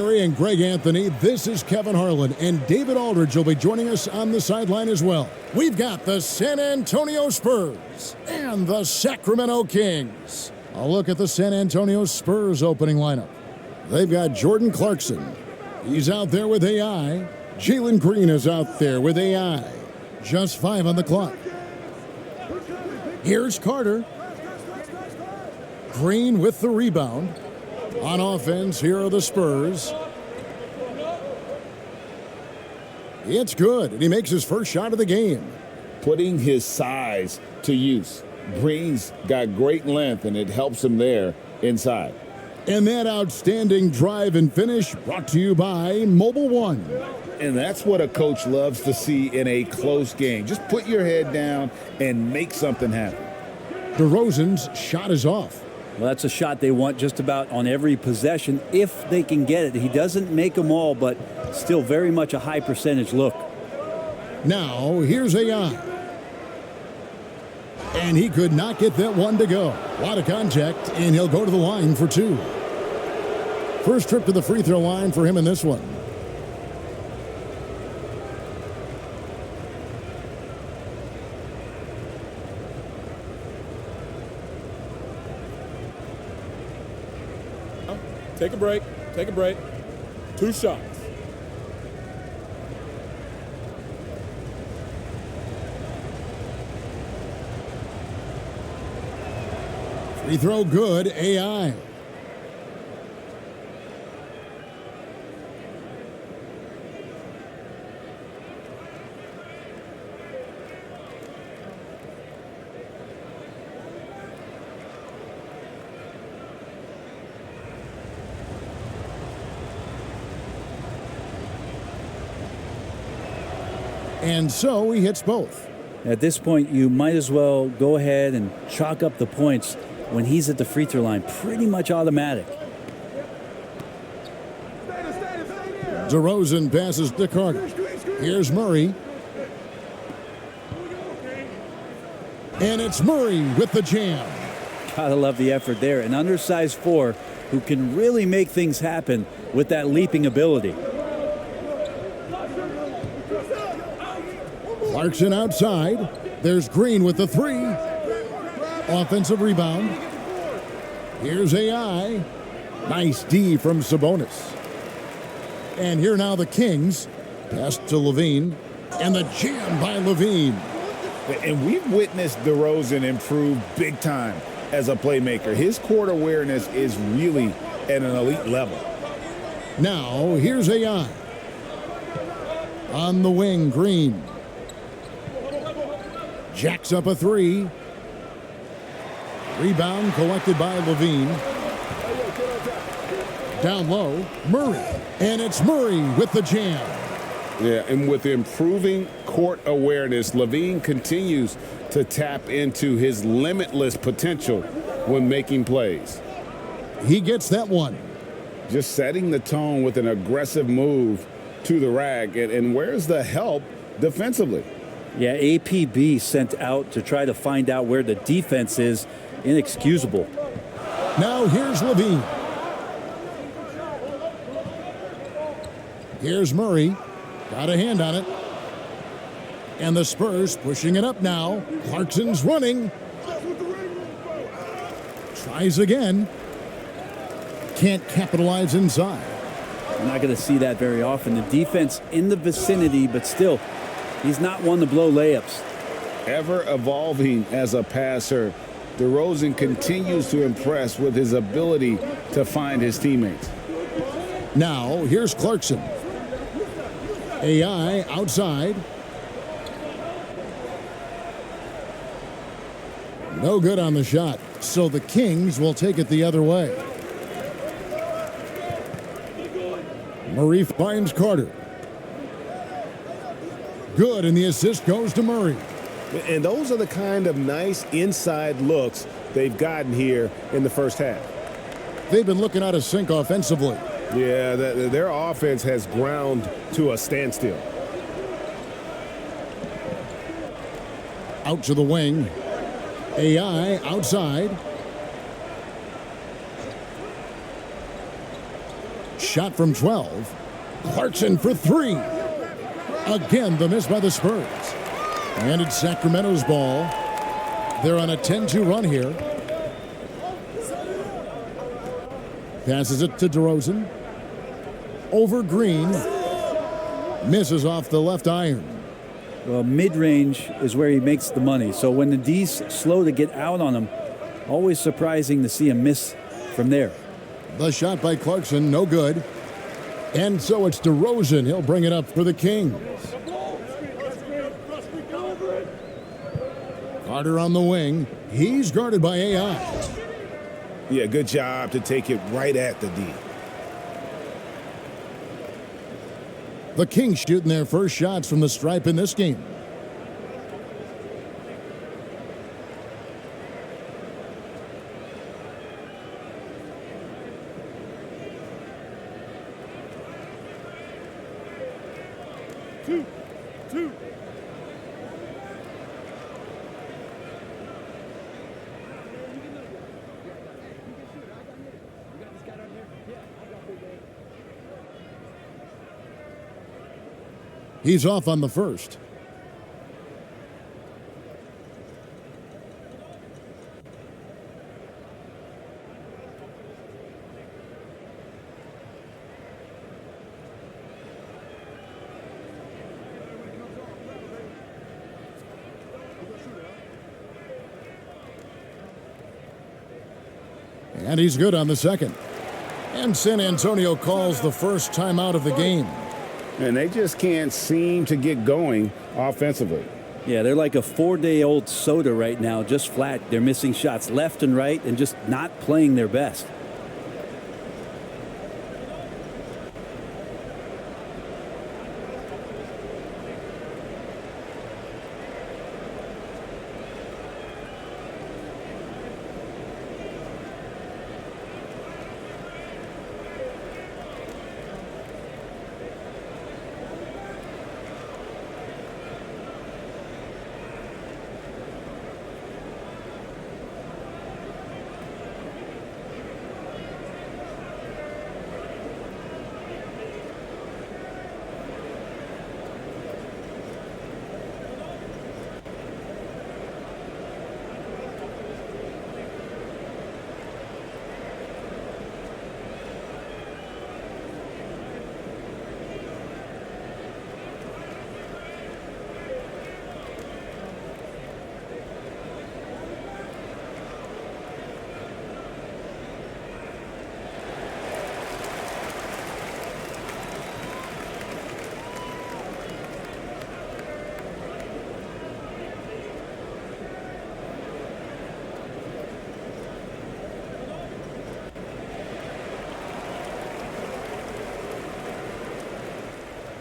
And Greg Anthony, this is Kevin Harlan, and David Aldridge will be joining us on the sideline as well. We've got the San Antonio Spurs and the Sacramento Kings. A look at the San Antonio Spurs opening lineup. They've got Jordan Clarkson. He's out there with AI. Jalen Green is out there with AI. Just 5 on the clock. Here's Carter. Green with the rebound. On offense, here are the Spurs. It's good, and he makes his first shot of the game. Putting his size to use. Green's got great length, and it helps him there inside. And that outstanding drive and finish brought to you by Mobile One. And that's what a coach loves to see in a close game. Just put your head down and make something happen. DeRozan's shot is off. Well, that's a shot they want just about on every possession if they can get it. He doesn't make them all, but still very much a high percentage look. Now, here's AI. And he could not get that one to go. A lot of contact, and he'll go to the line for 2. First trip to the free throw line for him in this one. Take a break. Take a break. 2 shots. Free throw good, AI. And so he hits both. At this point, you might as well go ahead and chalk up the points when he's at the free throw line. Pretty much automatic. DeRozan passes to Carter. Here's Murray. And it's Murray with the jam. Gotta love the effort there. An undersized 4 who can really make things happen with that leaping ability. Clarkson outside. There's Green with the 3. Offensive rebound. Here's AI. Nice D from Sabonis. And here now the Kings. Pass to Levine. And the jam by Levine. And we've witnessed DeRozan improve big time as a playmaker. His court awareness is really at an elite level. Now, here's AI. On the wing, Green. Jacks up a 3. Rebound collected by Levine. Down low, Murray. And it's Murray with the jam. Yeah, and with improving court awareness, Levine continues to tap into his limitless potential when making plays. He gets that one. Just setting the tone with an aggressive move to the rack. And where's the help defensively? Yeah, APB sent out to try to find out where the defense is. Inexcusable. Now here's Levine. Here's Murray. Got a hand on it. And the Spurs pushing it up now. Clarkson's running. Tries again. Can't capitalize inside. We're not going to see that very often. The defense in the vicinity, but still, he's not one to blow layups. Ever evolving as a passer, DeRozan continues to impress with his ability to find his teammates. Now, here's Clarkson. AI outside. No good on the shot, so the Kings will take it the other way. Murray finds Carter. Good, and the assist goes to Murray. And those are the kind of nice inside looks they've gotten here in the first half. They've been looking out of sync offensively. Yeah, their offense has ground to a standstill. Out to the wing. AI outside. shot from 12. Clarkson for 3. Again, the miss by the Spurs. And it's Sacramento's ball. They're on a 10-2 run here. Passes it to DeRozan. Over Green. Misses off the left iron. Well, mid-range is where he makes the money. So when the D's slow to get out on him, always surprising to see him miss from there. The shot by Clarkson, no good. And so it's DeRozan. He'll bring it up for the Kings. Carter on the wing. He's guarded by AI. Yeah, good job to take it right at the D. The Kings shooting their first shots from the stripe in this game. Two. He's off on the first. And he's good on the second. And San Antonio calls the first timeout of the game. And they just can't seem to get going offensively. Yeah, they're like a 4-day-old soda right now, just flat. They're missing shots left and right and just not playing their best.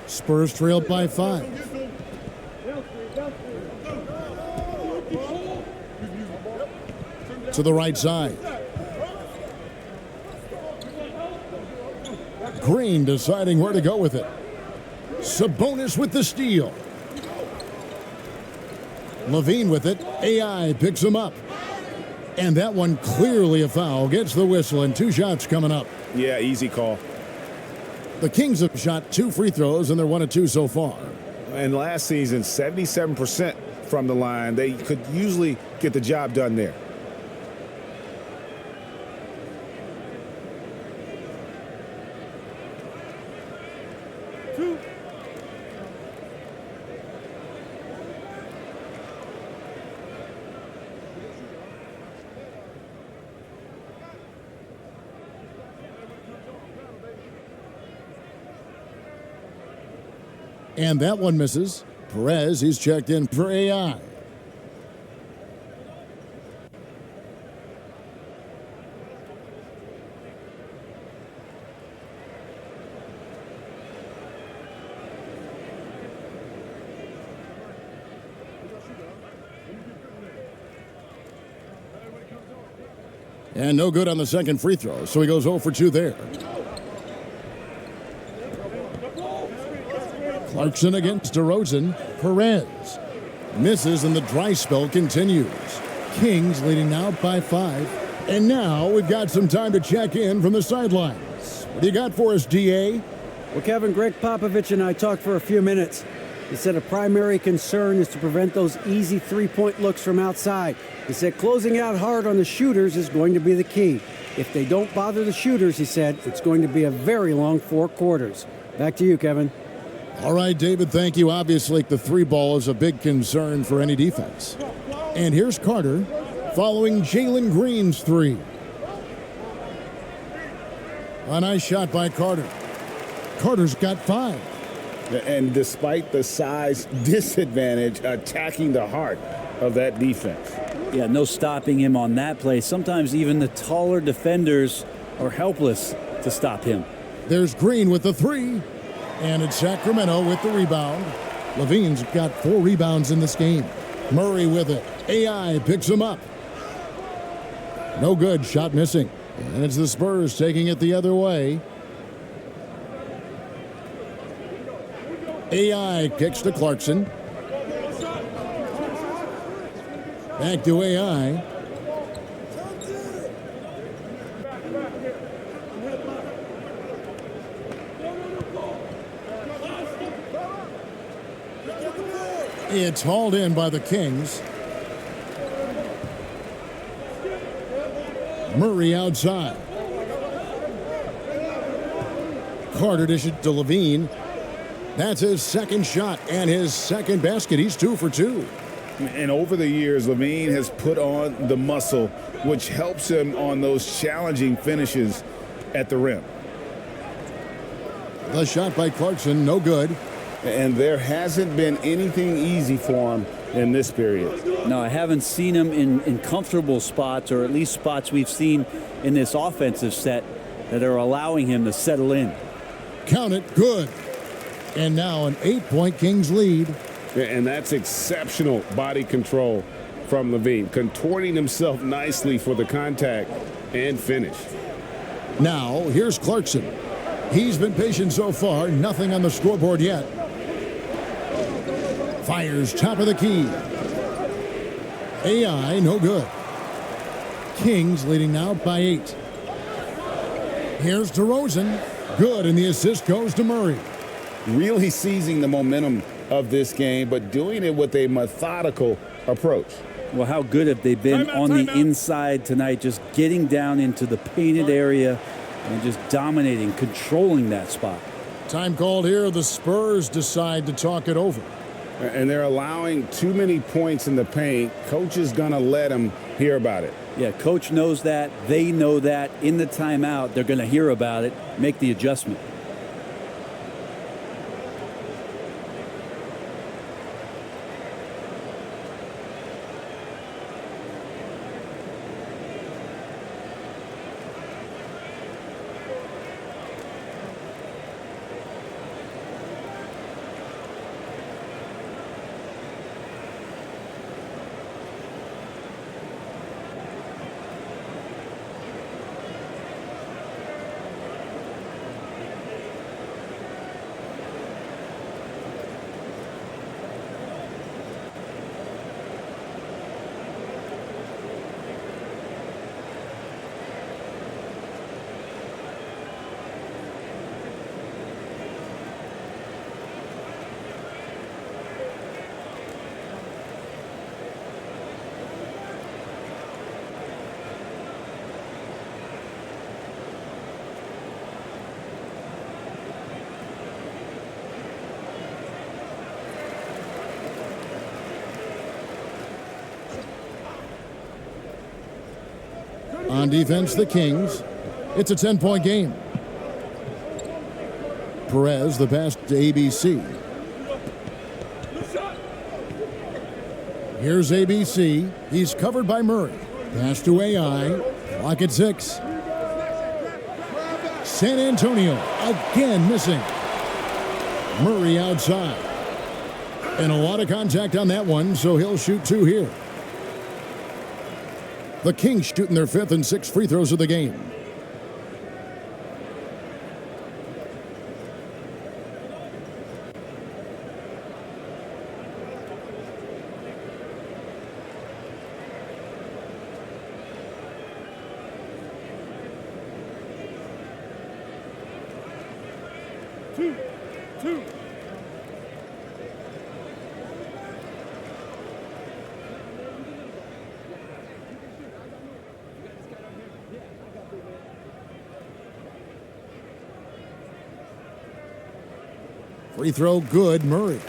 Spurs trailed by 5. To the right side. Green deciding where to go with it. Sabonis with the steal. Levine with it. AI picks him up. And that one clearly a foul. Gets the whistle and 2 shots coming up. Yeah, easy call. The Kings have shot 2 free throws, and they're 1 of 2 so far. And last season, 77% from the line. They could usually get the job done there. And that one misses. Perez, he's checked in for AI. And no good on the second free throw, so he goes 0 for 2 there. Clarkson against DeRozan. Perez misses and the dry spell continues. Kings leading now by 5. And now we've got some time to check in from the sidelines. What do you got for us, DA? Well, Kevin, Greg Popovich and I talked for a few minutes. He said a primary concern is to prevent those easy three-point looks from outside. He said closing out hard on the shooters is going to be the key. If they don't bother the shooters, he said, it's going to be a very long 4 quarters. Back to you, Kevin. All right, David, thank you. Obviously, the three ball is a big concern for any defense. And here's Carter following Jalen Green's three. A nice shot by Carter. Carter's got 5. And despite the size disadvantage, attacking the heart of that defense. Yeah, no stopping him on that play. Sometimes even the taller defenders are helpless to stop him. There's Green with the 3. And it's Sacramento with the rebound. Levine's got 4 rebounds in this game. Murray with it. AI picks him up. No good. Shot missing. And it's the Spurs taking it the other way. AI kicks to Clarkson. Back to AI. It's hauled in by the Kings. Murray outside. Carter dishes to Levine. That's his second shot and his second basket. He's 2 for 2. And over the years, Levine has put on the muscle, which helps him on those challenging finishes at the rim. The shot by Clarkson, no good. And there hasn't been anything easy for him in this period. No, I haven't seen him in comfortable spots, or at least spots we've seen in this offensive set that are allowing him to settle in. Count it, good. And now an 8-point Kings lead. And that's exceptional body control from Levine, contorting himself nicely for the contact and finish. Now, here's Clarkson. He's been patient so far, nothing on the scoreboard yet. Fires top of the key. AI, no good. Kings leading now by 8. Here's DeRozan. Good, and the assist goes to Murray. Really seizing the momentum of this game, but doing it with a methodical approach. Well, how good have they been on the inside tonight, just getting down into the painted area and just dominating, controlling that spot. Time called here. The Spurs decide to talk it over. And they're allowing too many points in the paint. Coach is going to let them hear about it. Yeah, coach knows that. They know that. In the timeout, they're going to hear about it, make the adjustment. On defense, the Kings. It's a 10-point game. Perez, the pass to ABC. Here's ABC. He's covered by Murray. Pass to AI. Clock at 6. San Antonio again missing. Murray outside. And a lot of contact on that one, so he'll shoot 2 here. The Kings shooting their 5th and 6th free throws of the game. Two. Free throw good, Murray.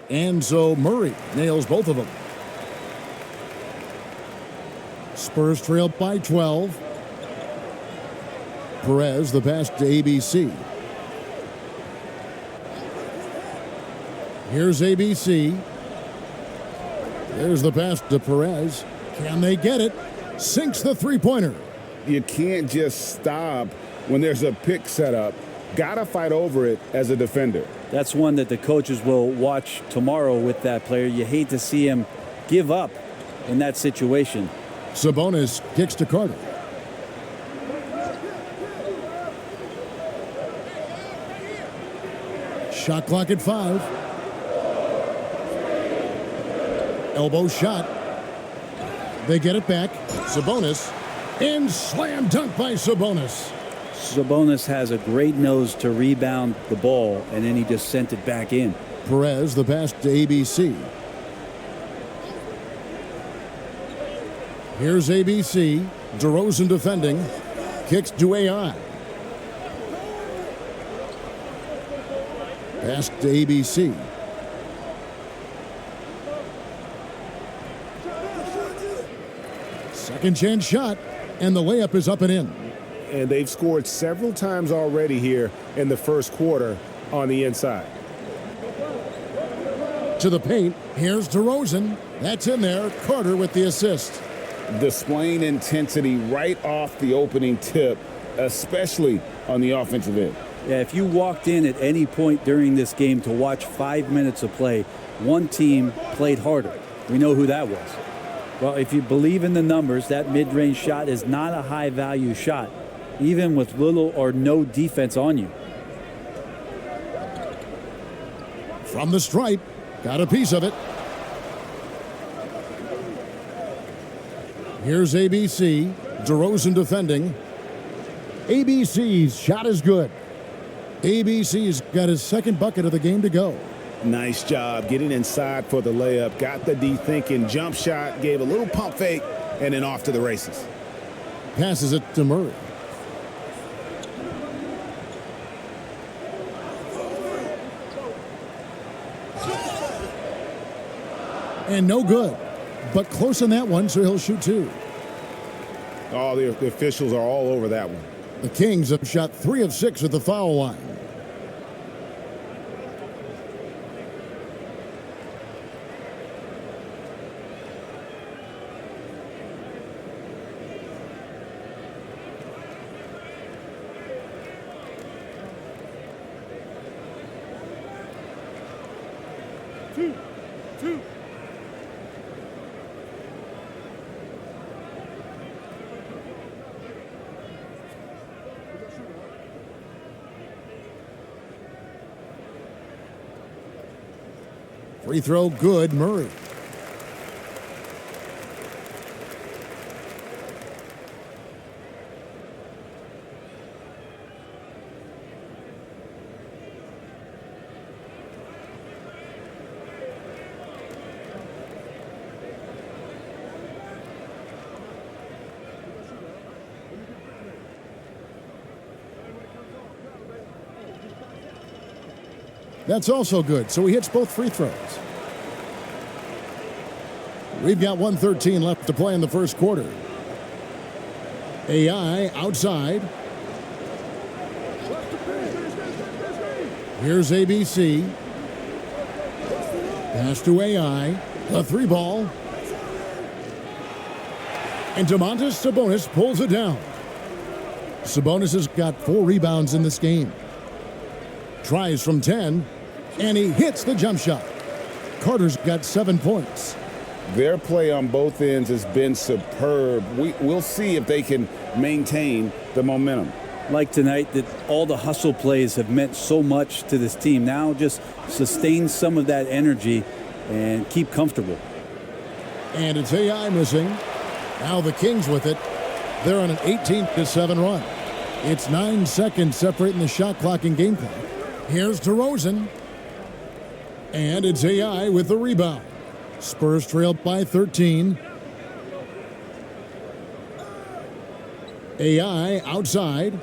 And so Murray nails both of them. Spurs trail by 12. Perez, the pass to ABC. Here's ABC. There's the pass to Perez. Can they get it? Sinks the three-pointer. You can't just stop when there's a pick set up. Gotta fight over it as a defender. That's one that the coaches will watch tomorrow with that player. You hate to see him give up in that situation. Sabonis kicks to Carter. Shot clock at 5. Elbow shot. They get it back. Sabonis. And slam dunk by Sabonis. Sabonis has a great nose to rebound the ball, and then he just sent it back in. Perez, the pass to ABC. Here's ABC. DeRozan defending. Kicks to AI. Pass to ABC. Second chance shot, and the layup is up and in. And they've scored several times already here in the first quarter on the inside. To the paint. Here's DeRozan. That's in there. Carter with the assist. Displaying intensity right off the opening tip, especially on the offensive end. Yeah, if you walked in at any point during this game to watch 5 minutes of play, one team played harder. We know who that was. Well, if you believe in the numbers, that mid-range shot is not a high-value shot, even with little or no defense on you. From the stripe. Got a piece of it. Here's ABC. DeRozan defending. ABC's shot is good. ABC's got his second bucket of the game to go. Nice job getting inside for the layup. Got the D thinking. Jump shot. Gave a little pump fake. And then off to the races. Passes it to Murray. And no good. But close on that one, so he'll shoot 2. Oh, the officials are all over that one. The Kings have shot 3 of 6 at the foul line. Two. Free throw good, Murray. That's also good, so he hits both free throws. We've got 1:13 left to play in the first quarter. AI outside. Here's ABC. Pass to AI. The 3 ball. And Domantas Sabonis pulls it down. Sabonis has got 4 rebounds in this game. Tries from 10, and he hits the jump shot. Carter's got 7 points. Their play on both ends has been superb. We'll see if they can maintain the momentum. Like tonight, that all the hustle plays have meant so much to this team. Now just sustain some of that energy and keep comfortable. And it's AI missing. Now the Kings with it. They're on an 18-7 run. It's 9 seconds separating the shot clock and game clock. Here's DeRozan. And it's AI with the rebound. Spurs trail by 13. AI outside.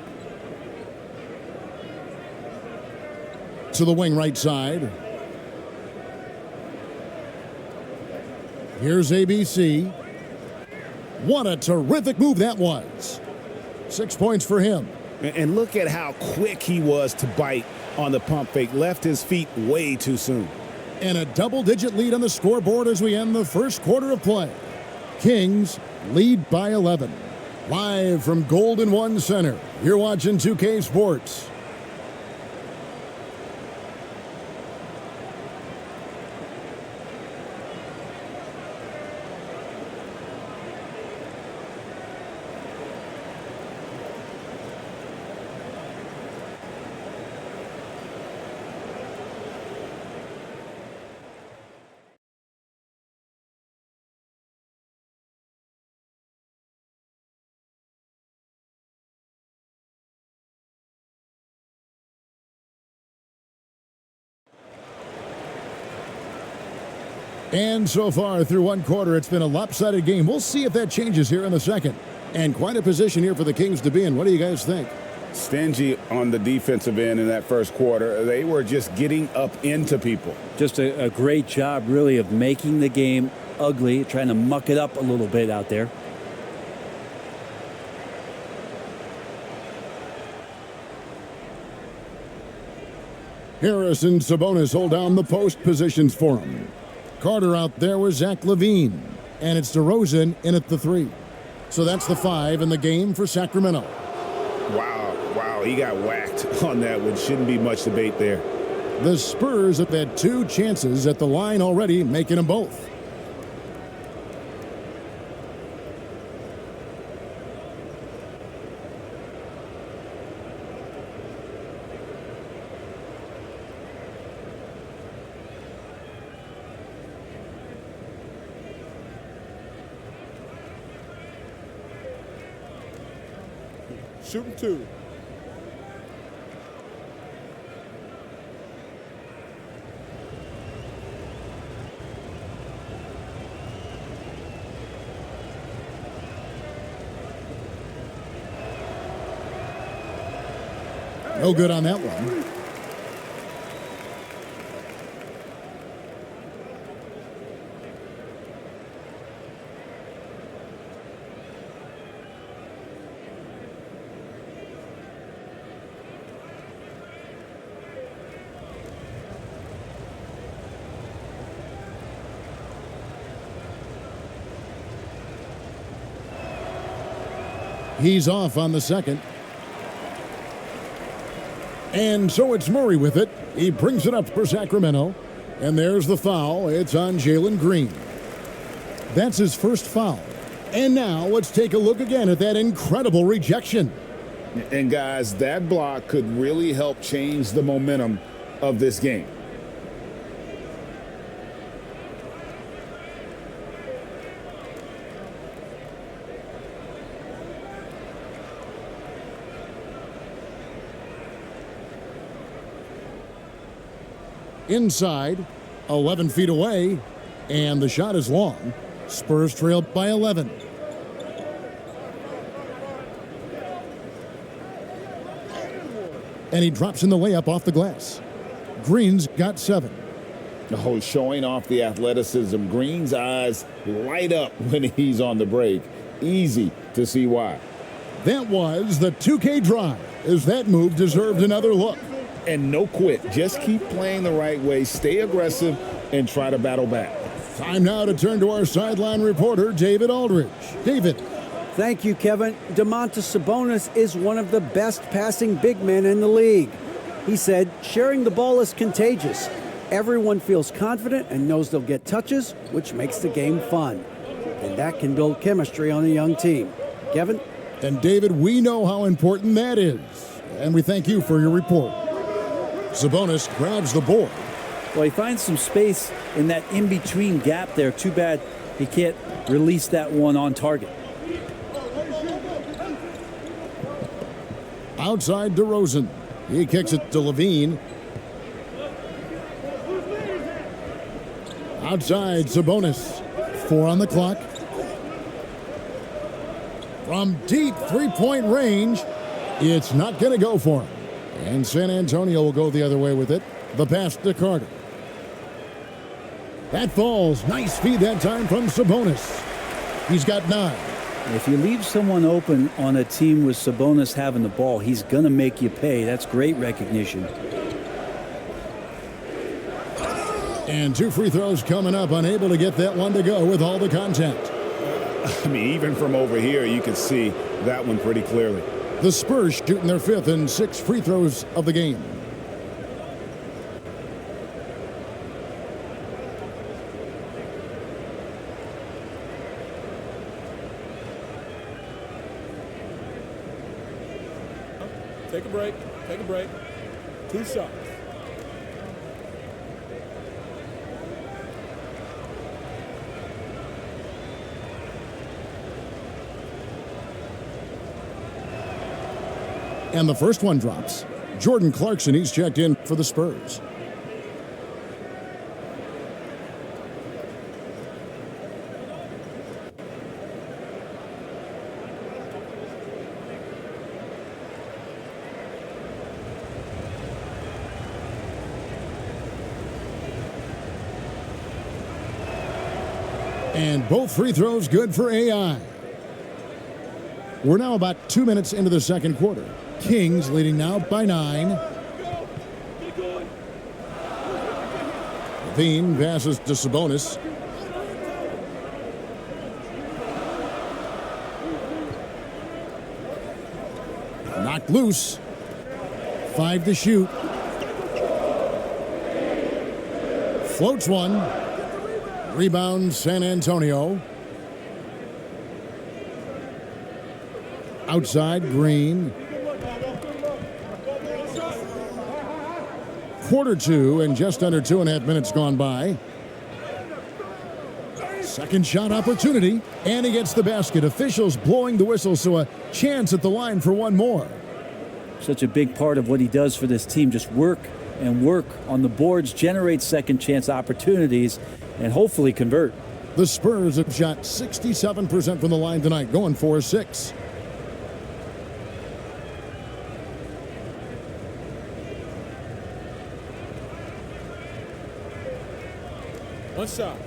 To the wing right side. Here's ABC. What a terrific move that was. 6 points for him. And look at how quick he was to bite on the pump fake. Left his feet way too soon. And a double-digit lead on the scoreboard as we end the first quarter of play. Kings lead by 11. Live from Golden One Center, you're watching 2K Sports. And so far through one quarter, it's been a lopsided game. We'll see if that changes here in the second. And quite a position here for the Kings to be in. What do you guys think? Stingy on the defensive end in that first quarter. They were just getting up into people. Just a great job, really, of making the game ugly, trying to muck it up a little bit out there. Harris and Sabonis hold down the post positions for him. Carter out there with Zach LaVine. And it's DeRozan in at the 3. So that's the 5 in the game for Sacramento. Wow, he got whacked on that one. Shouldn't be much debate there. The Spurs have had 2 chances at the line already, making them both. Shooting 2. No good on that one. He's off on the second. And so it's Murray with it. He brings it up for Sacramento. And there's the foul. It's on Jalen Green. That's his first foul. And now let's take a look again at that incredible rejection. And guys, that block could really help change the momentum of this game. Inside, 11 feet away, and the shot is long. Spurs trail by 11. And he drops in the layup off the glass. Green's got 7. Oh, showing off the athleticism. Green's eyes light up when he's on the break. Easy to see why. That was the 2K drive, as that move deserved another look. And no quit. Just keep playing the right way. Stay aggressive and try to battle back. Time now to turn to our sideline reporter, David Aldridge. David. Thank you, Kevin. Domantas Sabonis is one of the best passing big men in the league. He said, sharing the ball is contagious. Everyone feels confident and knows they'll get touches, which makes the game fun. And that can build chemistry on a young team. Kevin? And David, we know how important that is. And we thank you for your report. Sabonis grabs the board. Well, he finds some space in that in-between gap there. Too bad he can't release that one on target. Outside DeRozan. He kicks it to Levine. Outside Sabonis. 4 on the clock. From deep three-point range, it's not going to go for him. And San Antonio will go the other way with it. The pass to Carter. That falls. Nice feed that time from Sabonis. He's got 9. If you leave someone open on a team with Sabonis having the ball, he's going to make you pay. That's great recognition. And 2 free throws coming up. Unable to get that one to go with all the contact. I mean, even from over here, you can see that one pretty clearly. The Spurs shooting their 5th and 6th free throws of the game. Take a break. Take a break. 2 shots. And the first one drops. Jordan Clarkson, he's checked in for the Spurs. And both free throws good for AI. We're now about 2 minutes into the second quarter. Kings leading now by 9. Levine passes to Sabonis. Knocked loose. 5 to shoot. Floats one. Rebound San Antonio. Outside Green. Quarter 2 and just under 2.5 minutes gone by. Second shot opportunity, and he gets the basket. Officials blowing the whistle, so a chance at the line for one more. Such a big part of what he does for this team. Just work and work on the boards, generate second chance opportunities, and hopefully convert. The Spurs have shot 67% from the line tonight, going 4-6. One shot.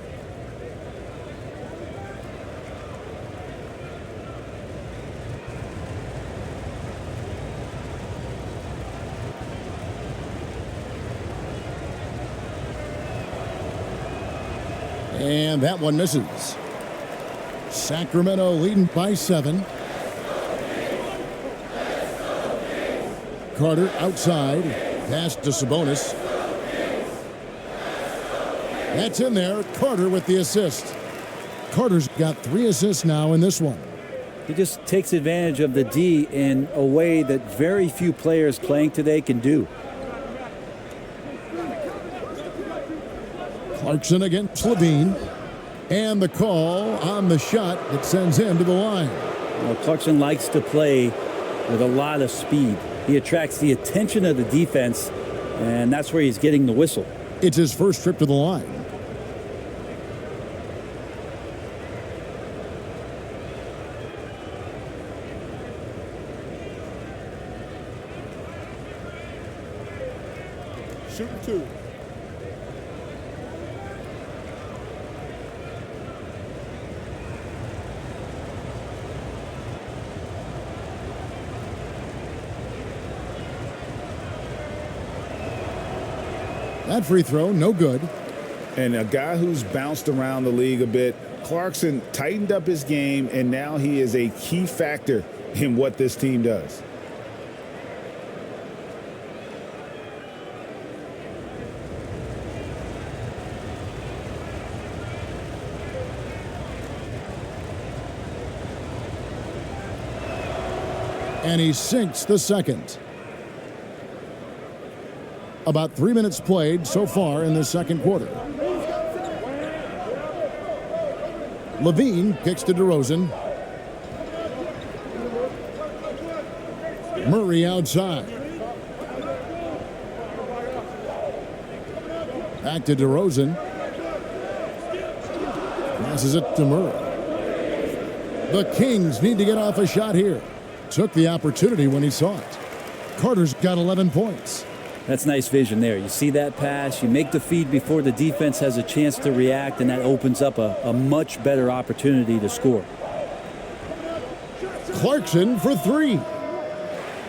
And that one misses. Sacramento leading by 7. Carter outside. Pass to Sabonis. That's in there. Carter with the assist. Carter's got 3 assists now in this one. He just takes advantage of the D in a way that very few players playing today can do. Clarkson against Levine. And the call on the shot that sends him to the line. Well, Clarkson likes to play with a lot of speed. He attracts the attention of the defense, and that's where he's getting the whistle. It's his first trip to the line. Shooting 2. That free throw, no good. And a guy who's bounced around the league a bit, Clarkson tightened up his game, and now he is a key factor in what this team does. And he sinks the second. About 3 minutes played so far in the second quarter. Levine kicks to DeRozan. Murray outside. Back to DeRozan. Passes it to Murray. The Kings need to get off a shot here. Took the opportunity when he saw it. Carter's got 11 points. That's nice vision there. You see that pass, you make the feed before the defense has a chance to react, and that opens up a much better opportunity to score. Clarkson for three.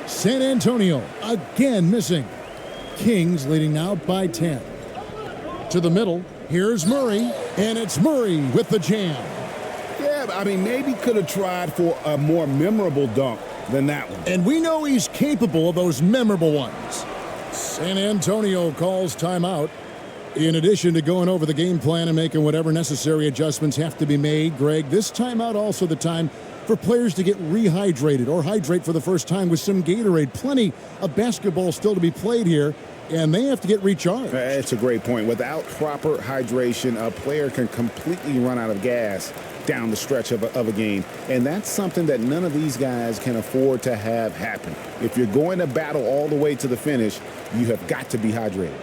San Antonio again missing. Kings leading now by 10. To the middle, here's Murray, and it's Murray with the jam. Yeah, I mean, maybe could have tried for a more memorable dunk than that one. And we know he's capable of those memorable ones. San Antonio calls timeout. In addition to going over the game plan and making whatever necessary adjustments have to be made, Greg, this timeout also the time for players to get rehydrated or hydrate for the first time with some Gatorade. Plenty of basketball still to be played here, and they have to get recharged. That's a great point. Without proper hydration, a player can completely run out of gas down the stretch of a game. And that's something that none of these guys can afford to have happen. If you're going to battle all the way to the finish, you have got to be hydrated.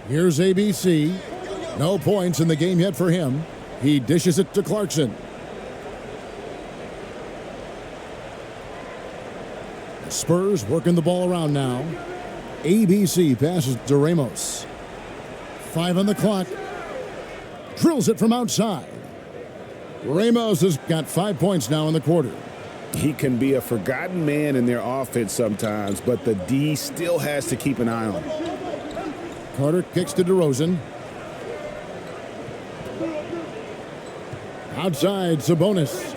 Here's ABC. No points in the game yet for him. He dishes it to Clarkson. The Spurs working the ball around now. ABC passes to Ramos. 5 on the clock. Drills it from outside. Ramos has got 5 points now in the quarter. He can be a forgotten man in their offense sometimes, but the D still has to keep an eye on him. Carter kicks to DeRozan. Outside, Sabonis.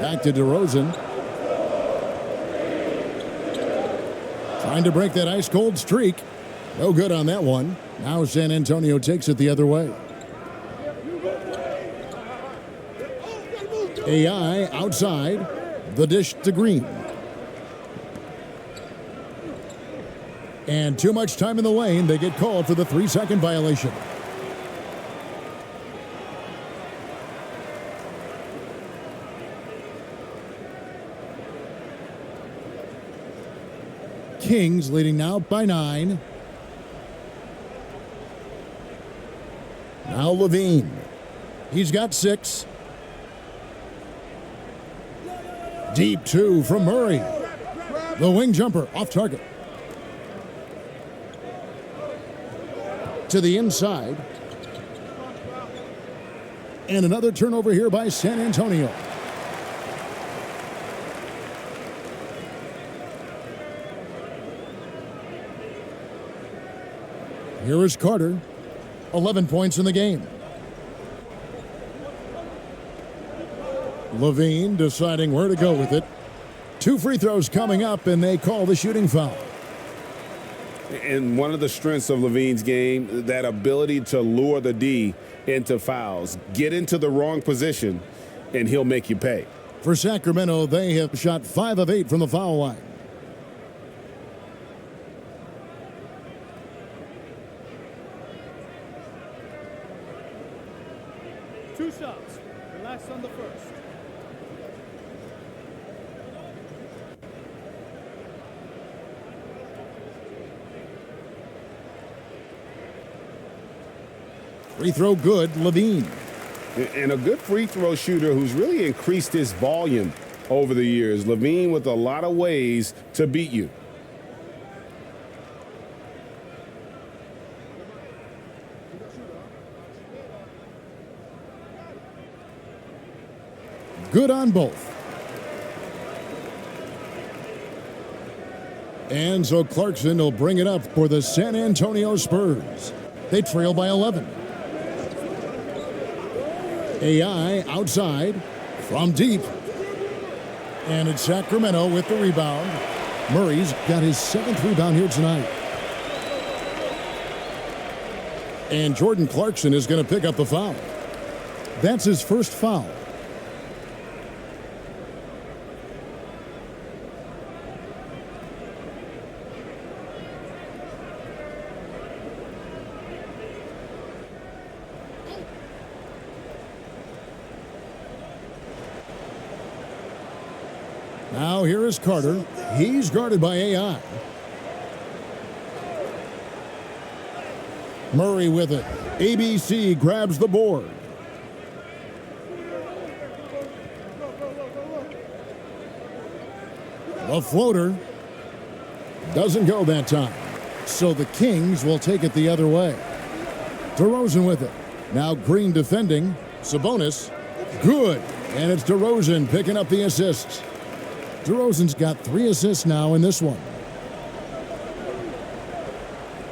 Back to DeRozan. Trying to break that ice-cold streak. No good on that one. Now San Antonio takes it the other way. AI outside. The dish to Green. And too much time in the lane. They get called for the 3-second violation. Kings leading now by 9. Now Levine. He's got 6. Deep 2 from Murray. The wing jumper off target. To the inside. And another turnover here by San Antonio. Here is Carter. 11 points in the game. Levine deciding where to go with it. 2 free throws coming up, and they call the shooting foul. And one of the strengths of Levine's game, that ability to lure the D into fouls. Get into the wrong position, and he'll make you pay. For Sacramento, they have shot 5 of 8 from the foul line. Two shots. Relax on the first. Free throw good, Levine. And a good free throw shooter who's really increased his volume over the years. Levine with a lot of ways to beat you. Good on both. And so Clarkson will bring it up for the San Antonio Spurs. They trail by 11. AI outside from deep. And it's Sacramento with the rebound. Murray's got his 7th rebound here tonight. And Jordan Clarkson is going to pick up the foul. That's his first foul. Now here is Carter. He's guarded by AI. Murray with it. ABC grabs the board. The floater doesn't go that time. So the Kings will take it the other way. DeRozan with it. Now Green defending. Sabonis. Good. And it's DeRozan picking up the assists. DeRozan's got 3 assists now in this one.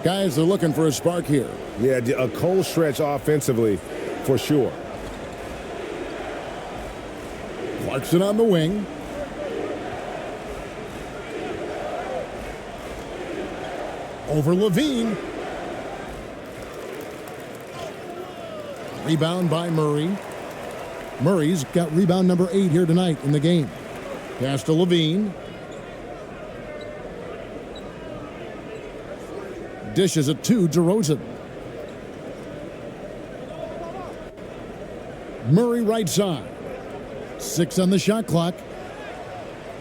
Guys are looking for a spark here. Yeah, a cold stretch offensively for sure. Clarkson on the wing. Over Levine. Rebound by Murray. Murray's got rebound number 8 here tonight in the game. Pass to Levine. Dishes it to DeRozan. Murray right side. 6 on the shot clock.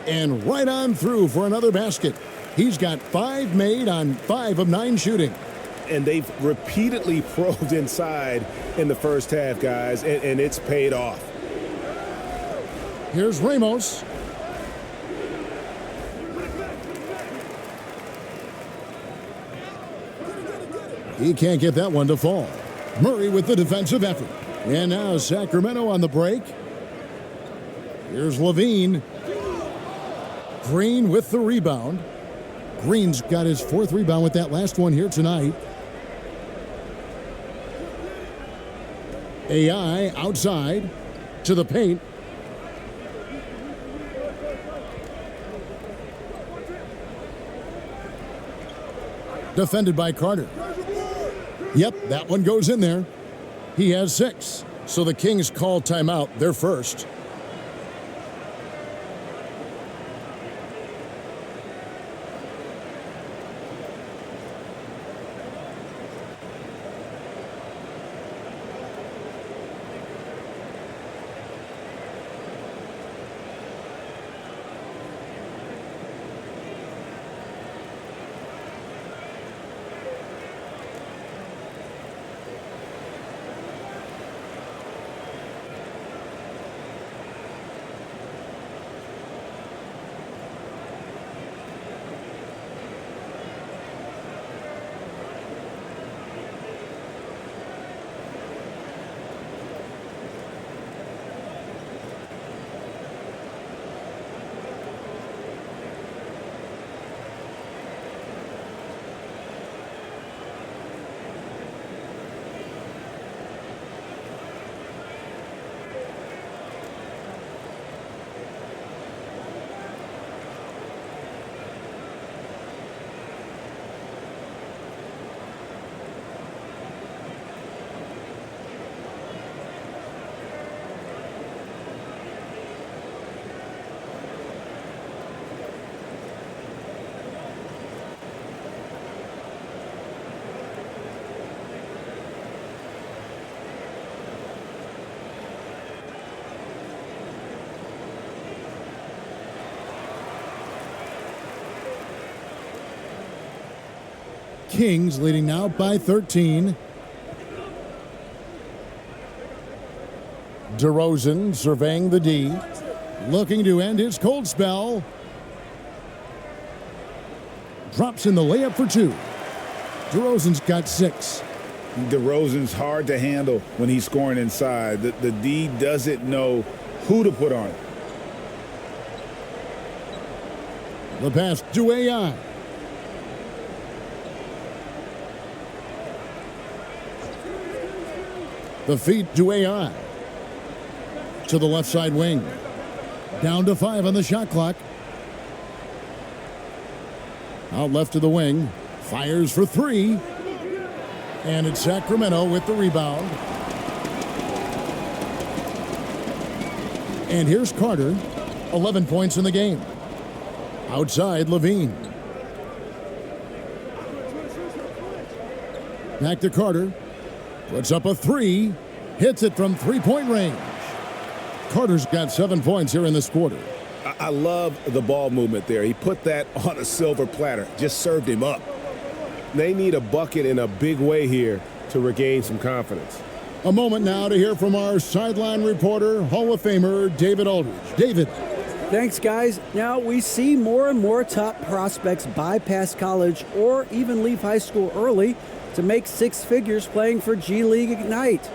And right on through for another basket. He's got 5 made on 5 of 9 shooting. And they've repeatedly probed inside in the first half, guys, and it's paid off. Here's Ramos. He can't get that one to fall. Murray with the defensive effort. And now Sacramento on the break. Here's Levine. Green with the rebound. Green's got his 4th rebound with that last one here tonight. AI outside to the paint. Defended by Carter. Yep, that one goes in there. He has 6. So the Kings call timeout, their first. Kings leading now by 13. DeRozan surveying the D, looking to end his cold spell. Drops in the layup for 2. DeRozan's got 6. DeRozan's hard to handle when he's scoring inside. The D doesn't know who to put on it. The pass to AI. The feed to AI. To the left side wing. Down to 5 on the shot clock. Out left to the wing. Fires for 3. And it's Sacramento with the rebound. And here's Carter. 11 points in the game. Outside, Levine. Back to Carter. Puts up a 3. Hits it from three-point range. Carter's got 7 points here in this quarter. I love the ball movement there. He put that on a silver platter. Just served him up. They need a bucket in a big way here to regain some confidence. A moment now to hear from our sideline reporter, Hall of Famer David Aldridge. David. Thanks, guys. Now, we see more and more top prospects bypass college or even leave high school early to make 6 figures playing for G League Ignite.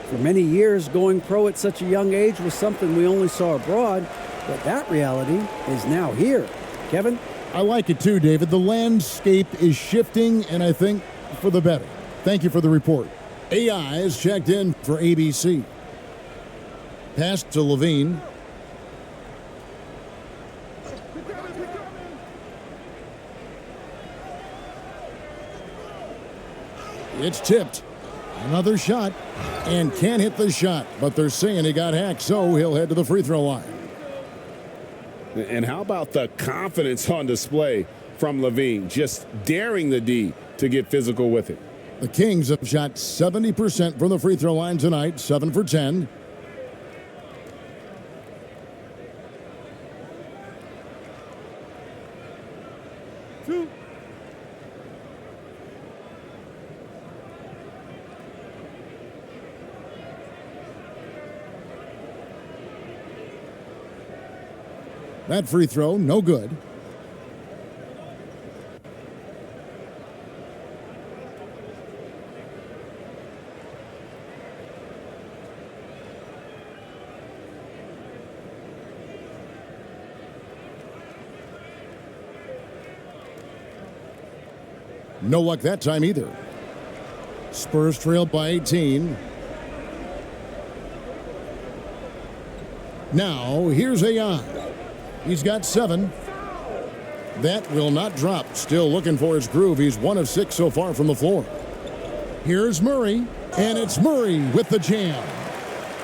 For many years, going pro at such a young age was something we only saw abroad, but that reality is now here. Kevin? I like it too, David. The landscape is shifting, and I think for the better. Thank you for the report. AI is checked in for ABC. Pass to Levine. It's tipped. Another shot, and can't hit the shot, but they're saying he got hacked, so he'll head to the free throw line. And how about the confidence on display from Levine, just daring the D to get physical with it. The Kings have shot 70% from the free throw line tonight, 7 for 10. That free throw, no good. No luck that time either. Spurs trail by 18. Now, here's AI. He's got 7. That will not drop. Still looking for his groove. He's 1 of 6 so far from the floor. Here's Murray, and it's Murray with the jam.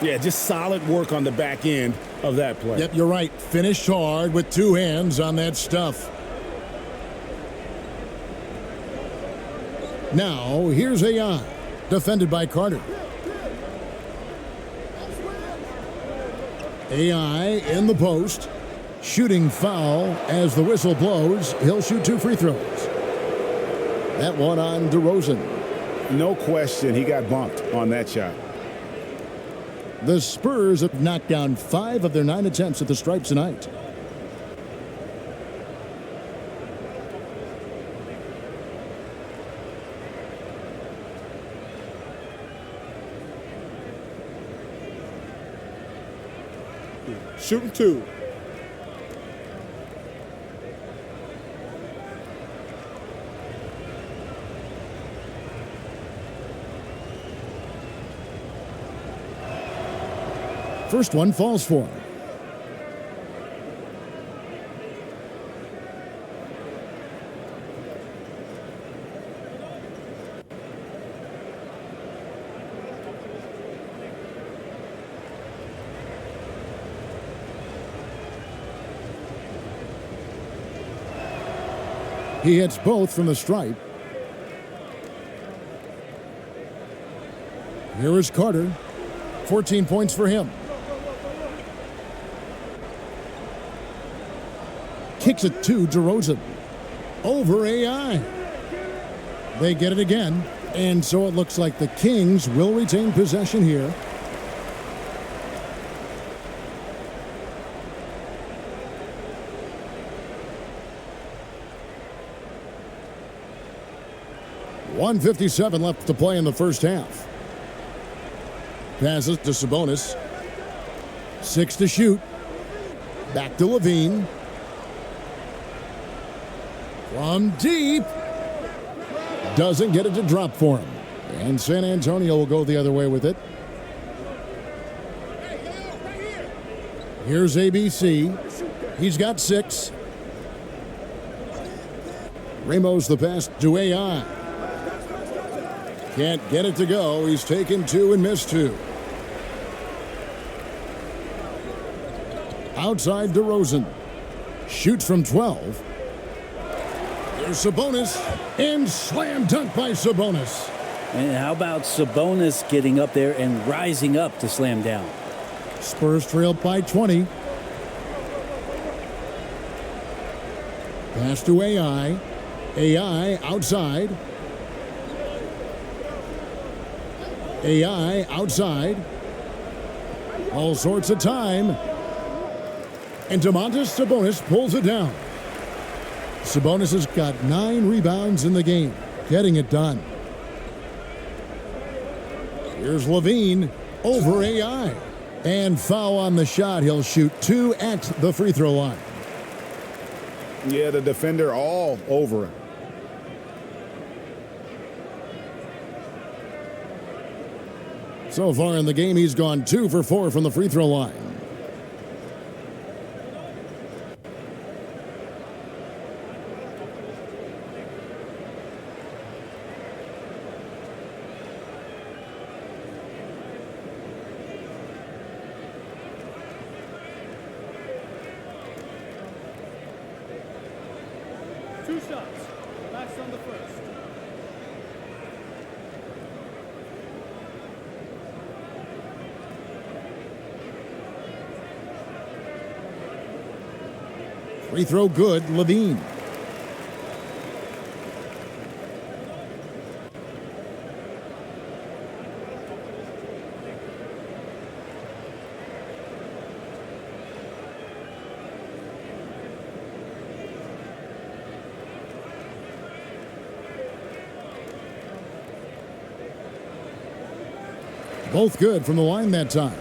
Yeah, just solid work on the back end of that play. Yep, you're right. Finished hard with 2 hands on that stuff. Now, here's AI, defended by Carter. AI in the post. Shooting foul as the whistle blows. He'll shoot 2 free throws. That one on DeRozan. No question, he got bumped on that shot. The Spurs have knocked down 5 of their 9 attempts at the stripes tonight. Shooting 2. First one falls for him. He hits both from the stripe. Here is Carter. 14 points for him. Kicks it to DeRozan. Over AI. They get it again, and so it looks like the Kings will retain possession here. .157 left to play in the first half. Passes to Sabonis. 6 to shoot. Back to Levine. From deep. Doesn't get it to drop for him. And San Antonio will go the other way with it. Here's ABC. He's got 6. Ramos the pass to AI. Can't get it to go. He's taken 2 and missed 2. Outside DeRozan. Shoots from 12. There's Sabonis. And slam dunk by Sabonis. And how about Sabonis getting up there and rising up to slam down? Spurs trail by 20. Pass to AI. AI outside. AI outside. All sorts of time. And Domantas Sabonis pulls it down. Sabonis has got 9 rebounds in the game, getting it done. Here's Levine over AI. And foul on the shot. He'll shoot 2 at the free throw line. Yeah, the defender all over him. So far in the game, he's gone 2 for 4 from the free throw line. Two shots. Last on the first. Free throw good, Levine. Both good from the line that time.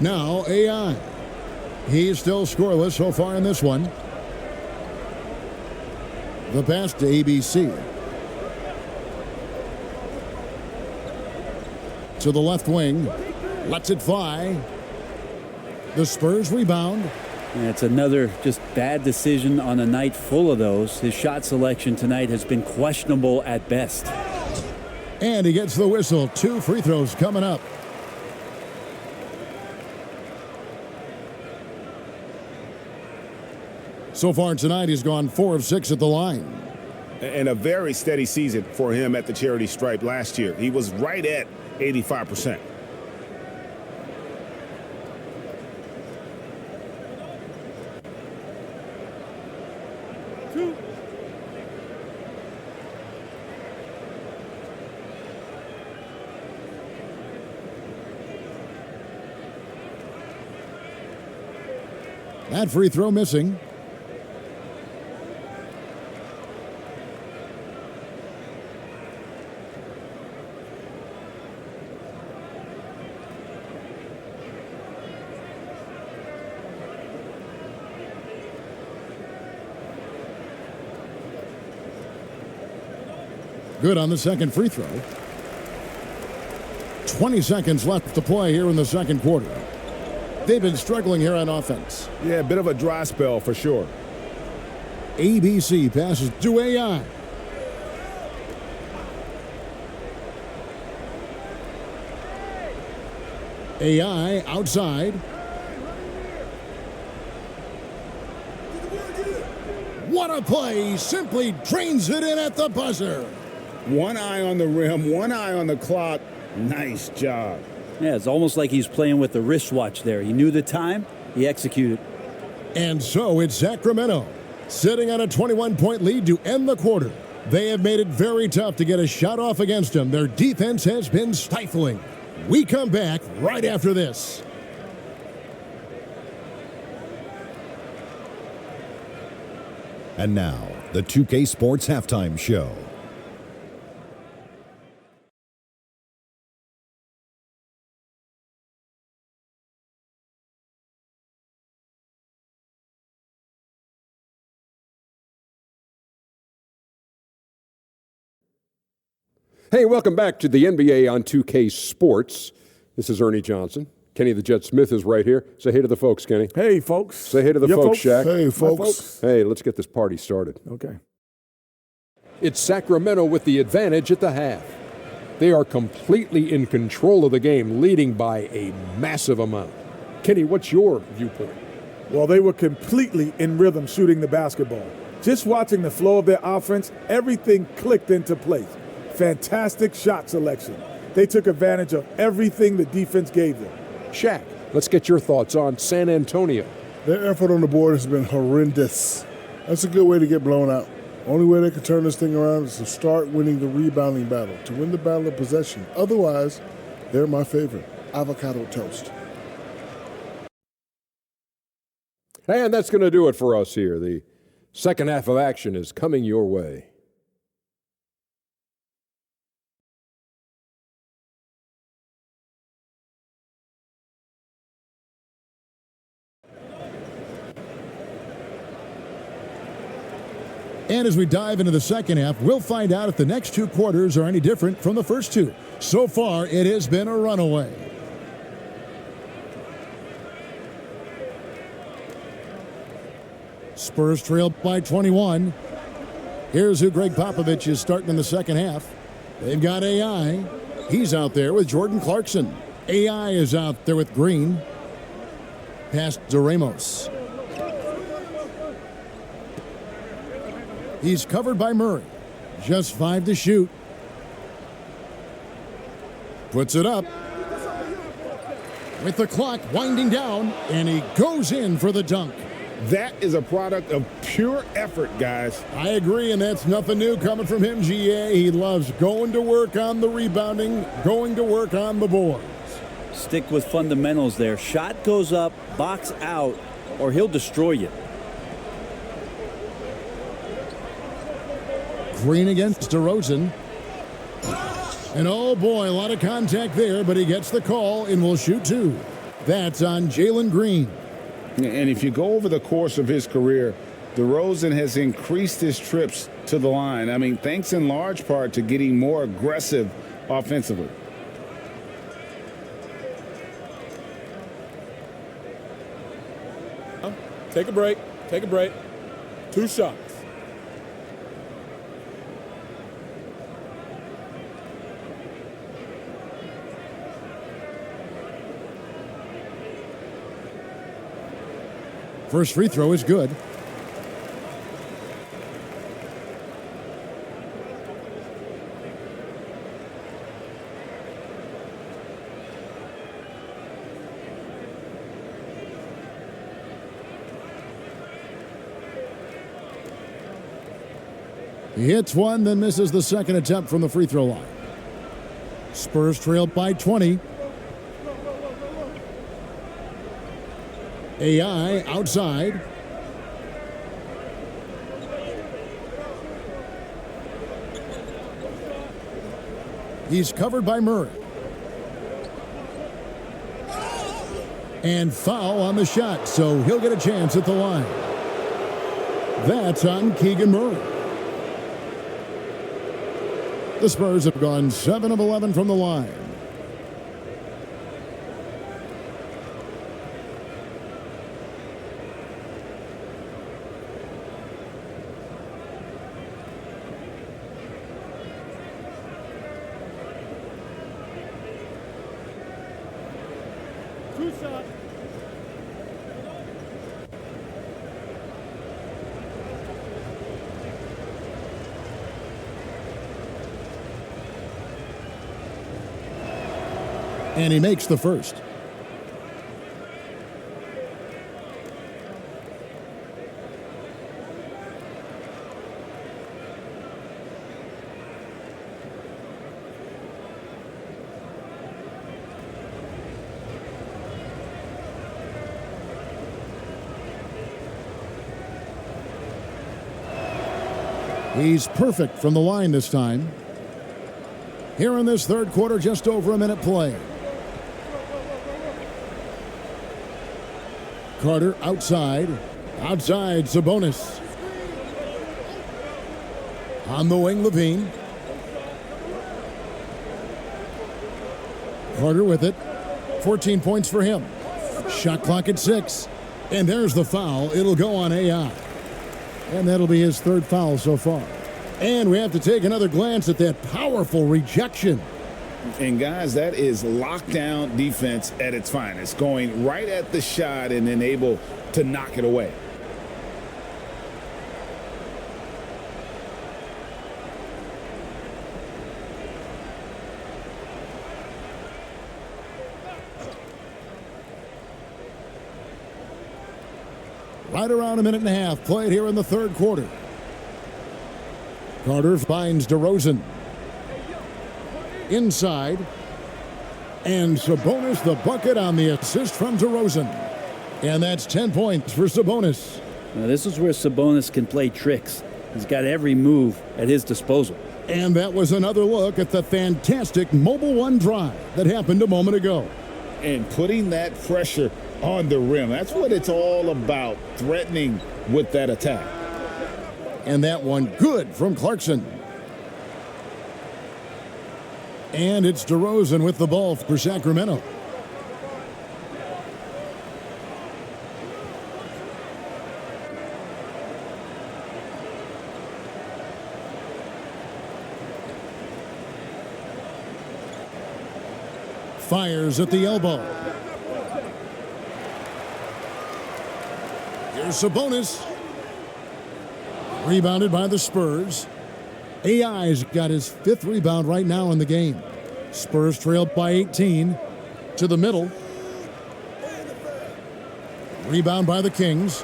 Now AI. He's still scoreless so far in this one. The pass to ABC. To the left wing. Lets it fly. The Spurs rebound. And it's another just bad decision on a night full of those. His shot selection tonight has been questionable at best. And he gets the whistle. 2 free throws coming up. So far tonight, he's gone 4 of 6 at the line. And a very steady season for him at the charity stripe last year. He was right at 85%. That free throw missing. Good on the second free throw. 20 seconds left to play here in the second quarter. They've been struggling here on offense. Yeah, a bit of a dry spell for sure. ABC passes to AI. AI outside. What a play! He simply drains it in at the buzzer. One eye on the rim, one eye on the clock. Nice job. Yeah, it's almost like he's playing with the wristwatch there. He knew the time, he executed. And so it's Sacramento Sitting on a 21-point lead to end the quarter. They have made it very tough to get a shot off against them. Their defense has been stifling. We come back right after this. And now, the 2K Sports Halftime Show. Hey, welcome back to the NBA on 2K Sports. This is Ernie Johnson. Kenny the Jet Smith is right here. Say hey to the folks, Kenny. Hey, folks. Say hey to the folks, Shaq. Hey, folks. folks. Hey, let's get this party started. Okay. It's Sacramento with the advantage at the half. They are completely in control of the game, leading by a massive amount. Kenny, what's your viewpoint? Well, they were completely in rhythm shooting the basketball. Just watching the flow of their offense, everything clicked into place. Fantastic shot selection. They took advantage of everything the defense gave them. Shaq, let's get your thoughts on San Antonio. Their effort on the board has been horrendous. That's a good way to get blown out. Only way they can turn this thing around is to start winning the rebounding battle, to win the battle of possession. Otherwise, they're my favorite. Avocado toast. And that's going to do it for us here. The second half of action is coming your way. And as we dive into the second half, we'll find out if the next two quarters are any different from the first two. So far, it has been a runaway. Spurs trail by 21. Here's who Greg Popovich is starting in the second half. They've got AI. He's out there with Jordan Clarkson. AI is out there with Green. Pass to Ramos. He's covered by Murray. Just 5 to shoot. Puts it up. With the clock winding down, and he goes in for the dunk. That is a product of pure effort, guys. I agree, and that's nothing new coming from him, GA. He loves going to work on the rebounding, going to work on the boards. Stick with fundamentals there. Shot goes up, box out, or he'll destroy you. Green against DeRozan. And oh boy, a lot of contact there, but he gets the call and will shoot two. That's on Jalen Green. And if you go over the course of his career, DeRozan has increased his trips to the line. I mean, thanks in large part to getting more aggressive offensively. Take a break. Take a break. 2 shots. First free throw is good. He hits one, then misses the second attempt from the free throw line. Spurs trail by 20. AI outside. He's covered by Murray. And foul on the shot, so he'll get a chance at the line. That's on Keegan Murray. The Spurs have gone 7 of 11 from the line. And he makes the first. He's perfect from the line this time. Here in this third quarter, just over a minute play. Carter outside. Outside, Sabonis. On the wing, Levine. Carter with it. 14 points for him. Shot clock at 6. And there's the foul. It'll go on AI. And that'll be his third foul so far. And we have to take another glance at that powerful rejection. And guys, that is lockdown defense at its finest. Going right at the shot and then able to knock it away. Right around a minute and a half played here in the third quarter. Carter finds DeRozan. Inside. And Sabonis the bucket on the assist from DeRozan. And that's 10 points for Sabonis. Now this is where Sabonis can play tricks. He's got every move at his disposal. And that was another look at the fantastic Mobile One drive that happened a moment ago. And putting that pressure on the rim. That's what it's all about, threatening with that attack. And that one good from Clarkson. And it's DeRozan with the ball for Sacramento. Fires at the elbow. Here's Sabonis. Rebounded by the Spurs. AI's got his 5th rebound right now in the game. Spurs trailed by 18. To the middle. Rebound by the Kings.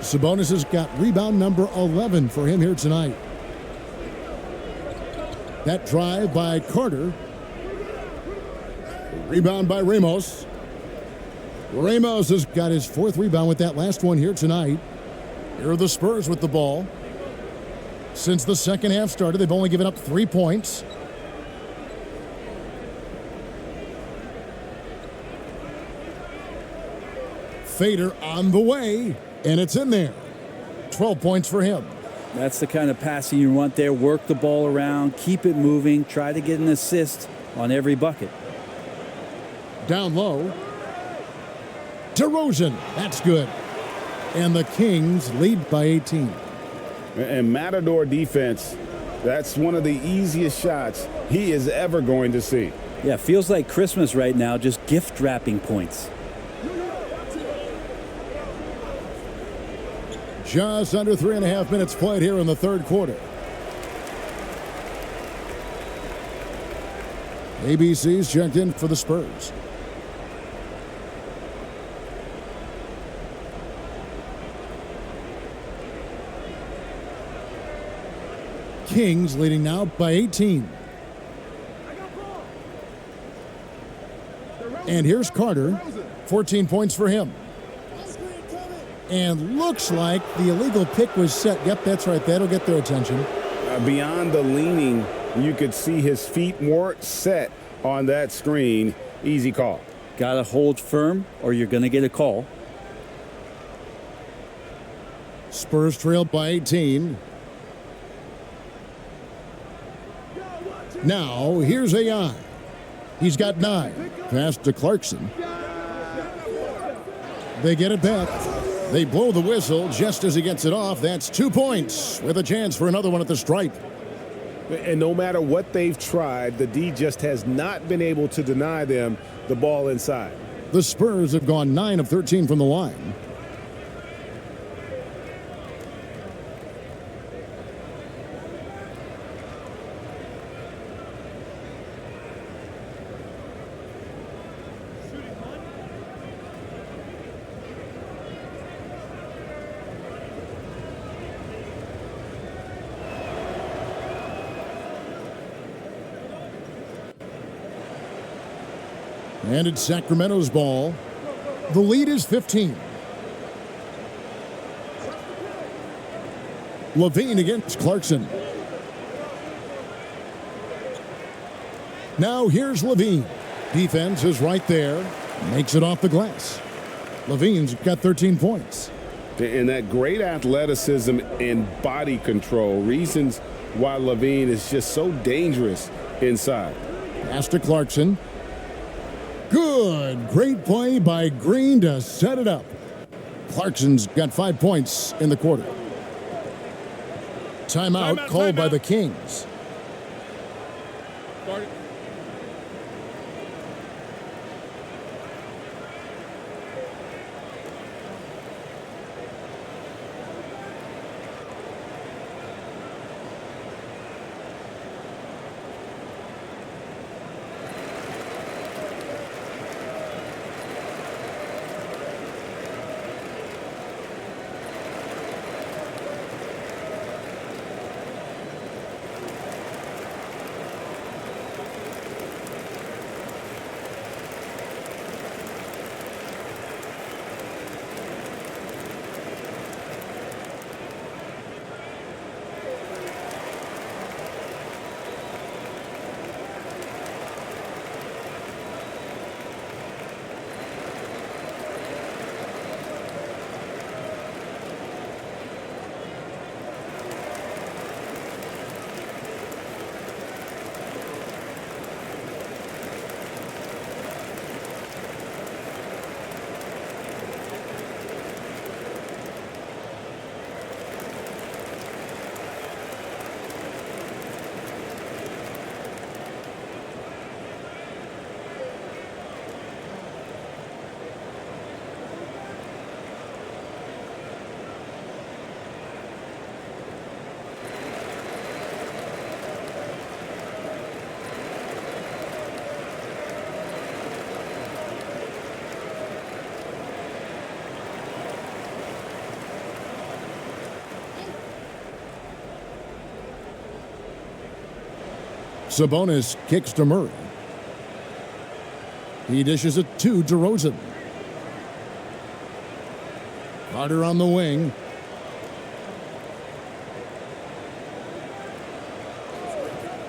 Sabonis has got rebound number 11 for him here tonight. That drive by Carter. Rebound by Ramos. Ramos has got his 4th rebound with that last one here tonight. Here are the Spurs with the ball. Since the second half started, they've only given up 3 points. Fader on the way, and it's in there. 12 points for him. That's the kind of passing you want there. Work the ball around, keep it moving, try to get an assist on every bucket. Down low. DeRozan, that's good. And the Kings lead by 18. And Matador defense, that's one of the easiest shots he is ever going to see. Yeah, feels like Christmas right now, just gift wrapping points. Just under 3.5 minutes played here in the third quarter. ABC's checked in for the Spurs. Kings leading now by 18. And here's Carter. 14 points for him. And looks like the illegal pick was set. Yep, that's right. That'll get their attention. Beyond the leaning, you could see his feet weren't set on that screen. Easy call. Got to hold firm or you're going to get a call. Spurs trailed by 18. Now, here's AI. He's got 9. Pass to Clarkson. They get it back. They blow the whistle just as he gets it off. That's 2 points with a chance for another one at the stripe. And no matter what they've tried, the D just has not been able to deny them the ball inside. The Spurs have gone 9 of 13 from the line. And it's Sacramento's ball. The lead is 15. Levine against Clarkson. Now here's Levine. Defense is right there. Makes it off the glass. Levine's got 13 points. And that great athleticism and body control, reasons why Levine is just so dangerous inside. Pass to Clarkson. Good. Great play by Green to set it up. Clarkson's got 5 points in the quarter. Timeout called by the Kings. Start it. Sabonis kicks to Murray. He dishes it to DeRozan. Carter on the wing.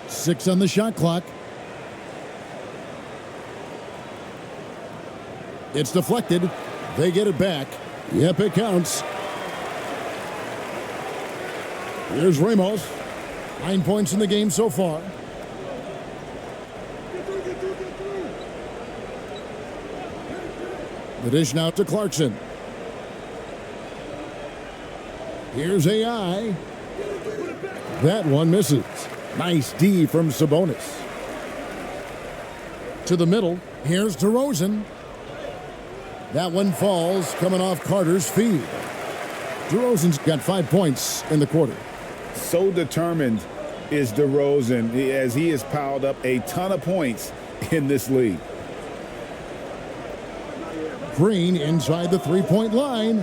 Six on the shot clock. It's deflected. They get it back. Yep, it counts. Here's Ramos. 9 points in the game so far. The dish now to Clarkson. Here's AI. That one misses. Nice D from Sabonis. To the middle. Here's DeRozan. That one falls, coming off Carter's feed. DeRozan's got 5 points in the quarter. So determined is DeRozan as he has piled up a ton of points in this league. Green inside the three-point line,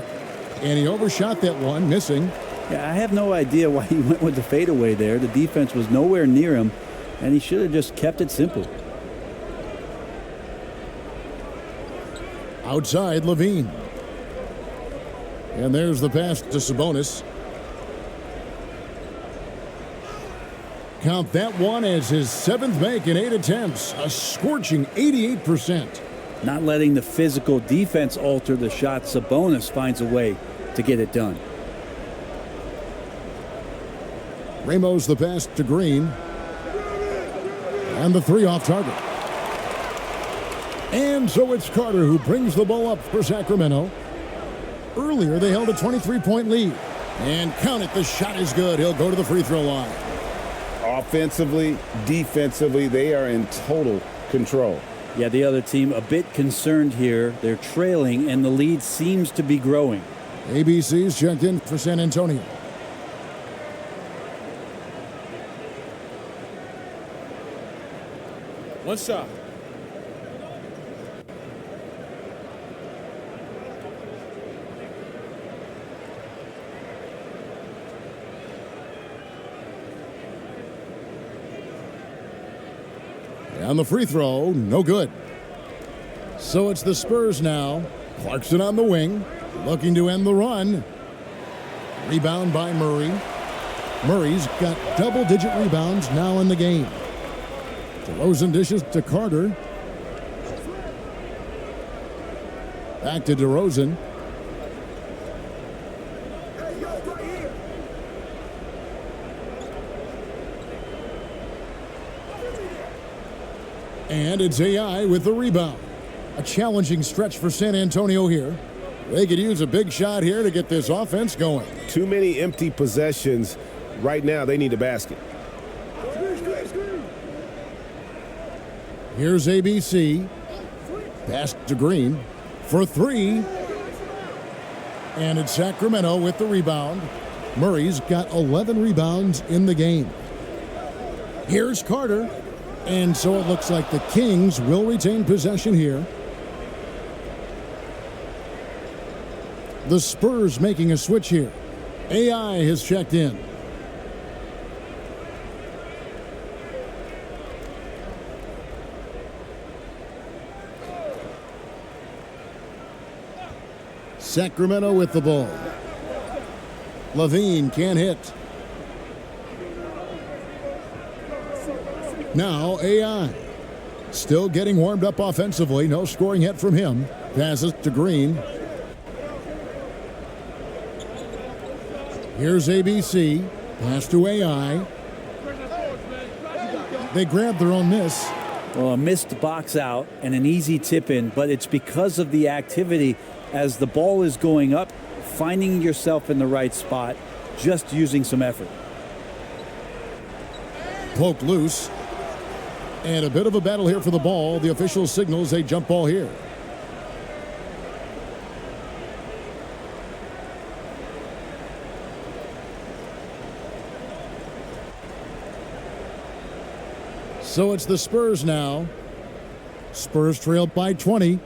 and he overshot that one, missing. Yeah, I have no idea why he went with the fadeaway there. The defense was nowhere near him, and he should have just kept it simple. Outside, Levine. And there's the pass to Sabonis. Count that one as his 7th make in 8 attempts, a scorching 88%. Not letting the physical defense alter the shot, Sabonis finds a way to get it done. Ramos the pass to Green. And the three off target. And so it's Carter who brings the ball up for Sacramento. Earlier, they held a 23-point lead. And count it, the shot is good. He'll go to the free throw line. Offensively, defensively, they are in total control. Yeah, the other team a bit concerned here. They're trailing, and the lead seems to be growing. ABC's checked in for San Antonio. One shot. And the free throw, no good. So it's the Spurs now. Clarkson on the wing, looking to end the run. Rebound by Murray. Murray's got double-digit rebounds now in the game. DeRozan dishes to Carter. Back to DeRozan. And it's AI with the rebound. A challenging stretch for San Antonio here. They could use a big shot here to get this offense going. Too many empty possessions. Right now, they need a basket. Here's ABC. Pass to Green for three. And it's Sacramento with the rebound. Murray's got 11 rebounds in the game. Here's Carter. And so it looks like the Kings will retain possession here. The Spurs making a switch here. AI has checked in. Sacramento with the ball. Levine can't hit. Now AI. Still getting warmed up offensively. No scoring hit from him. Passes to Green. Here's ABC. Pass to AI. They grab their own miss. Well, a missed box out and an easy tip in, but it's because of the activity as the ball is going up, finding yourself in the right spot, just using some effort. Poked loose. And a bit of a battle here for the ball. The official signals a jump ball here. So it's the Spurs now. Spurs trail by 20.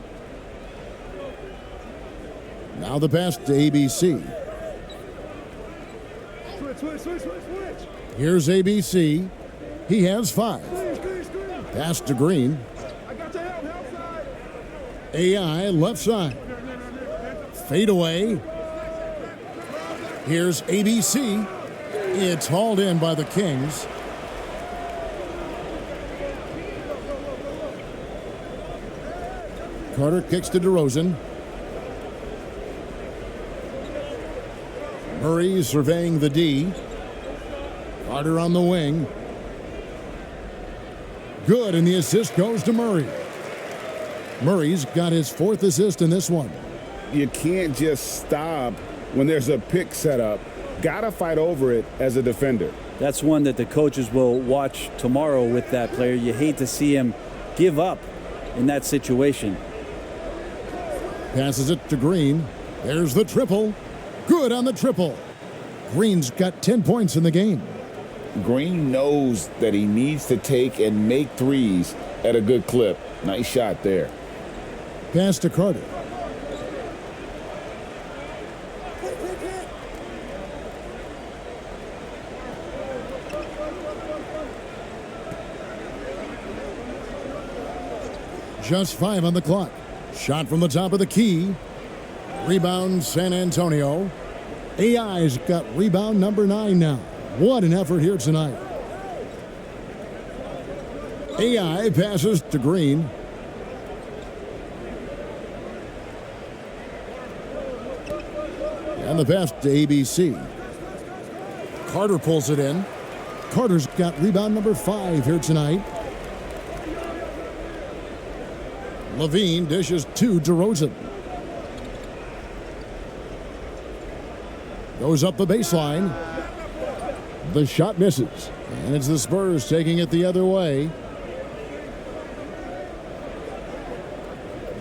Now the pass to ABC. Switch. Here's ABC. He has 5. Pass to Green. AI left side. Fade away. Here's ABC. It's hauled in by the Kings. Carter kicks to DeRozan. Murray surveying the D. Carter on the wing. Good, and the assist goes to Murray. Murray's got his 4th assist in this one. You can't just stop when there's a pick set up. Gotta fight over it as a defender. That's one that the coaches will watch tomorrow with that player. You hate to see him give up in that situation. Passes it to Green. There's the triple. Good on the triple. Green's got 10 points in the game. Green knows that he needs to take and make threes at a good clip. Nice shot there. Pass to Carter. Just 5 on the clock. Shot from the top of the key. Rebound San Antonio. AI's got rebound number 9 now. What an effort here tonight. AI passes to Green. And the pass to ABC. Carter pulls it in. Carter's got rebound number 5 here tonight. Levine dishes to DeRozan. Goes up the baseline. The shot misses. And it's the Spurs taking it the other way.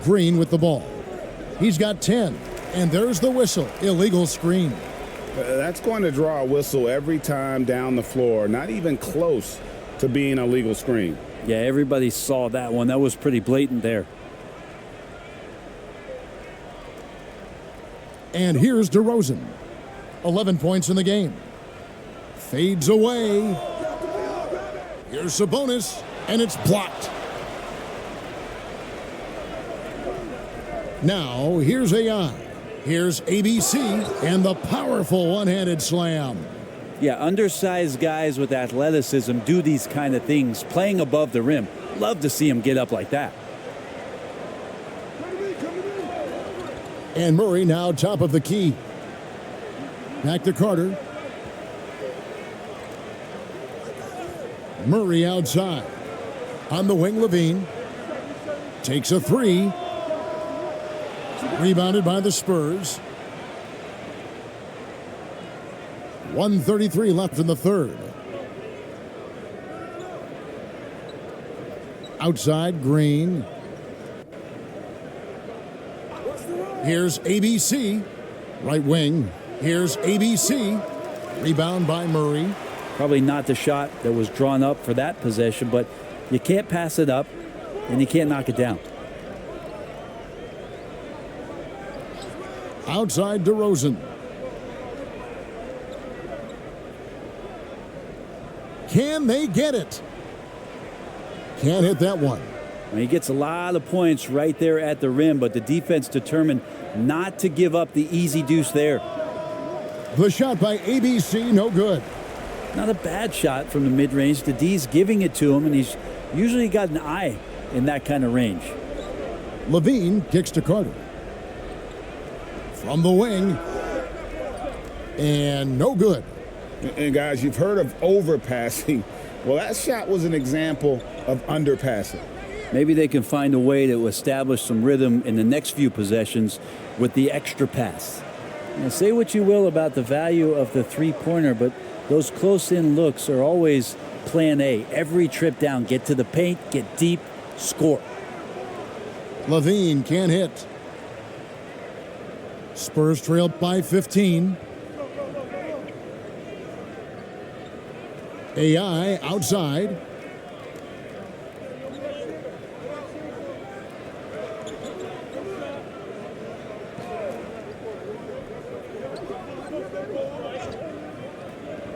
Green with the ball. He's got 10. And there's the whistle. Illegal screen. That's going to draw a whistle every time down the floor. Not even close to being a legal screen. Yeah, everybody saw that one. That was pretty blatant there. And here's DeRozan. 11 points in the game. Fades away. Here's Sabonis, and it's blocked. Now, here's AI. Here's ABC, and the powerful one-handed slam. Yeah, undersized guys with athleticism do these kind of things, playing above the rim. Love to see him get up like that. And Murray now top of the key. Back to Carter. Murray outside. On the wing, Levine. Takes a three. Rebounded by the Spurs. 1:33 left in the third. Outside, Green. Here's ABC. Right wing. Here's ABC. Rebound by Murray. Probably not the shot that was drawn up for that possession, but you can't pass it up and you can't knock it down. Outside, DeRozan. Can they get it? Can't hit that one. And he gets a lot of points right there at the rim, but the defense determined not to give up the easy deuce there. The shot by ABC, no good. Not a bad shot from the mid-range. The D's giving it to him, and he's usually got an eye in that kind of range. Levine kicks to Carter. From the wing. And no good. And guys, you've heard of overpassing. Well, that shot was an example of underpassing. Maybe they can find a way to establish some rhythm in the next few possessions with the extra pass. Now, say what you will about the value of the three-pointer, but those close-in looks are always plan A. Every trip down, get to the paint, get deep, score. Levine can't hit. Spurs trail by 15. AI outside.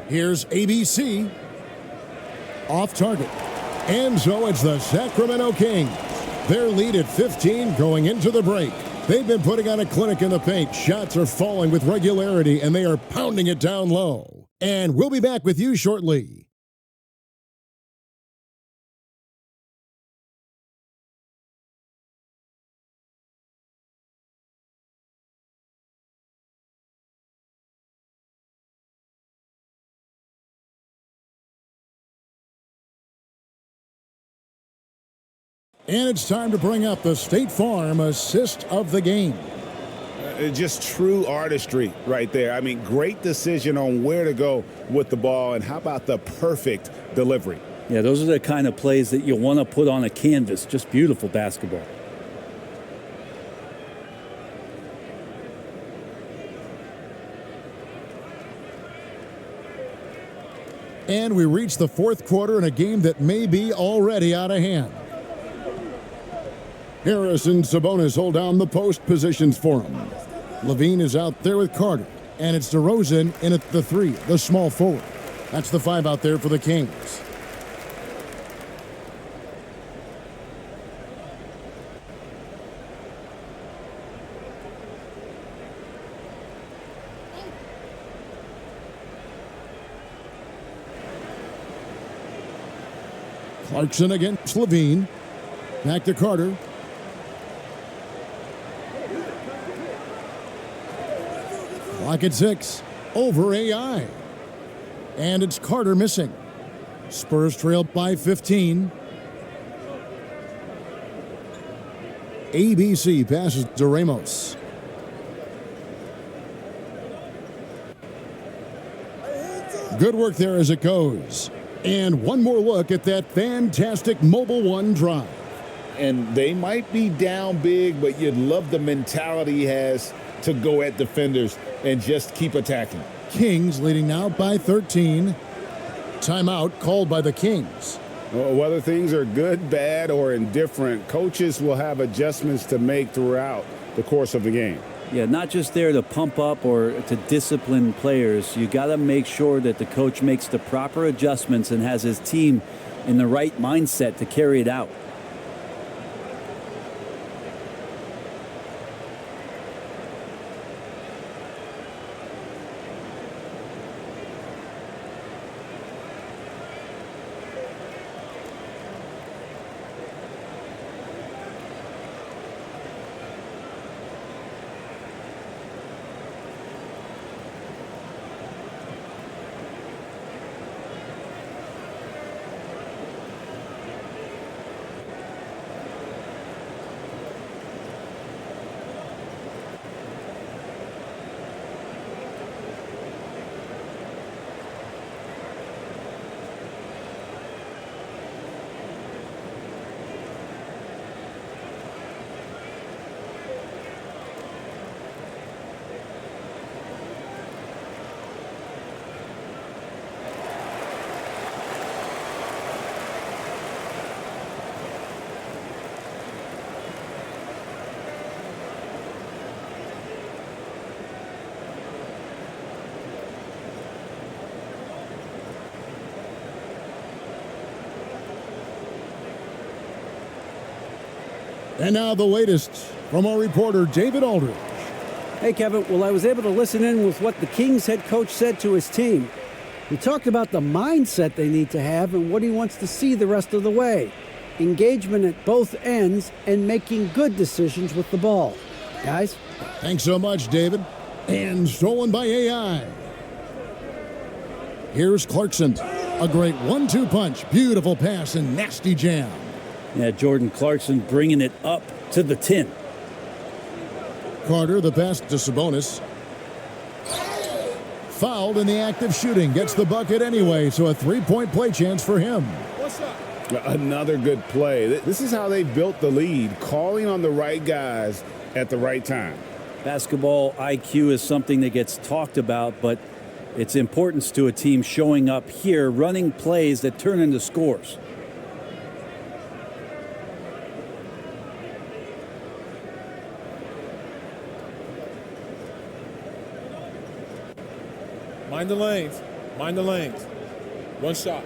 Here's ABC. Off target. And so it's the Sacramento Kings. Their lead at 15 going into the break. They've been putting on a clinic in the paint. Shots are falling with regularity, and they are pounding it down low. And we'll be back with you shortly. And it's time to bring up the State Farm assist of the game. Just true artistry right there. I mean, great decision on where to go with the ball, and how about the perfect delivery? Yeah, those are the kind of plays that you want to put on a canvas. Just beautiful basketball. And we reach the fourth quarter in a game that may be already out of hand. Harris and Sabonis hold down the post positions for him. Levine is out there with Carter, and it's DeRozan in at the three, the small forward. That's the five out there for the Kings. Clarkson against Levine. Back to Carter. Clock at 6. Over AI. And it's Carter missing. Spurs trail by 15. ABC passes to Ramos. Good work there as it goes. And one more look at that fantastic Mobile One drive. And they might be down big, but you'd love the mentality he has to go at defenders and just keep attacking. Kings leading now by 13. Timeout called by the Kings. Well, whether things are good, bad, or indifferent, coaches will have adjustments to make throughout the course of the game. Yeah, not just there to pump up or to discipline players. You got to make sure that the coach makes the proper adjustments and has his team in the right mindset to carry it out. And now the latest from our reporter, David Aldridge. Hey, Kevin. Well, I was able to listen in with what the Kings head coach said to his team. He talked about the mindset they need to have and what he wants to see the rest of the way. Engagement at both ends and making good decisions with the ball. Guys? Thanks so much, David. And stolen by AI. Here's Clarkson. A great 1-2 punch. Beautiful pass and nasty jam. Yeah, Jordan Clarkson bringing it up to the 10. Carter, the pass to Sabonis. Fouled in the act of shooting. Gets the bucket anyway, so a three-point play chance for him. What's up? Another good play. This is how they built the lead, calling on the right guys at the right time. Basketball IQ is something that gets talked about, but its importance to a team showing up here, running plays that turn into scores. Mind the lanes. Mind the lanes. One shot.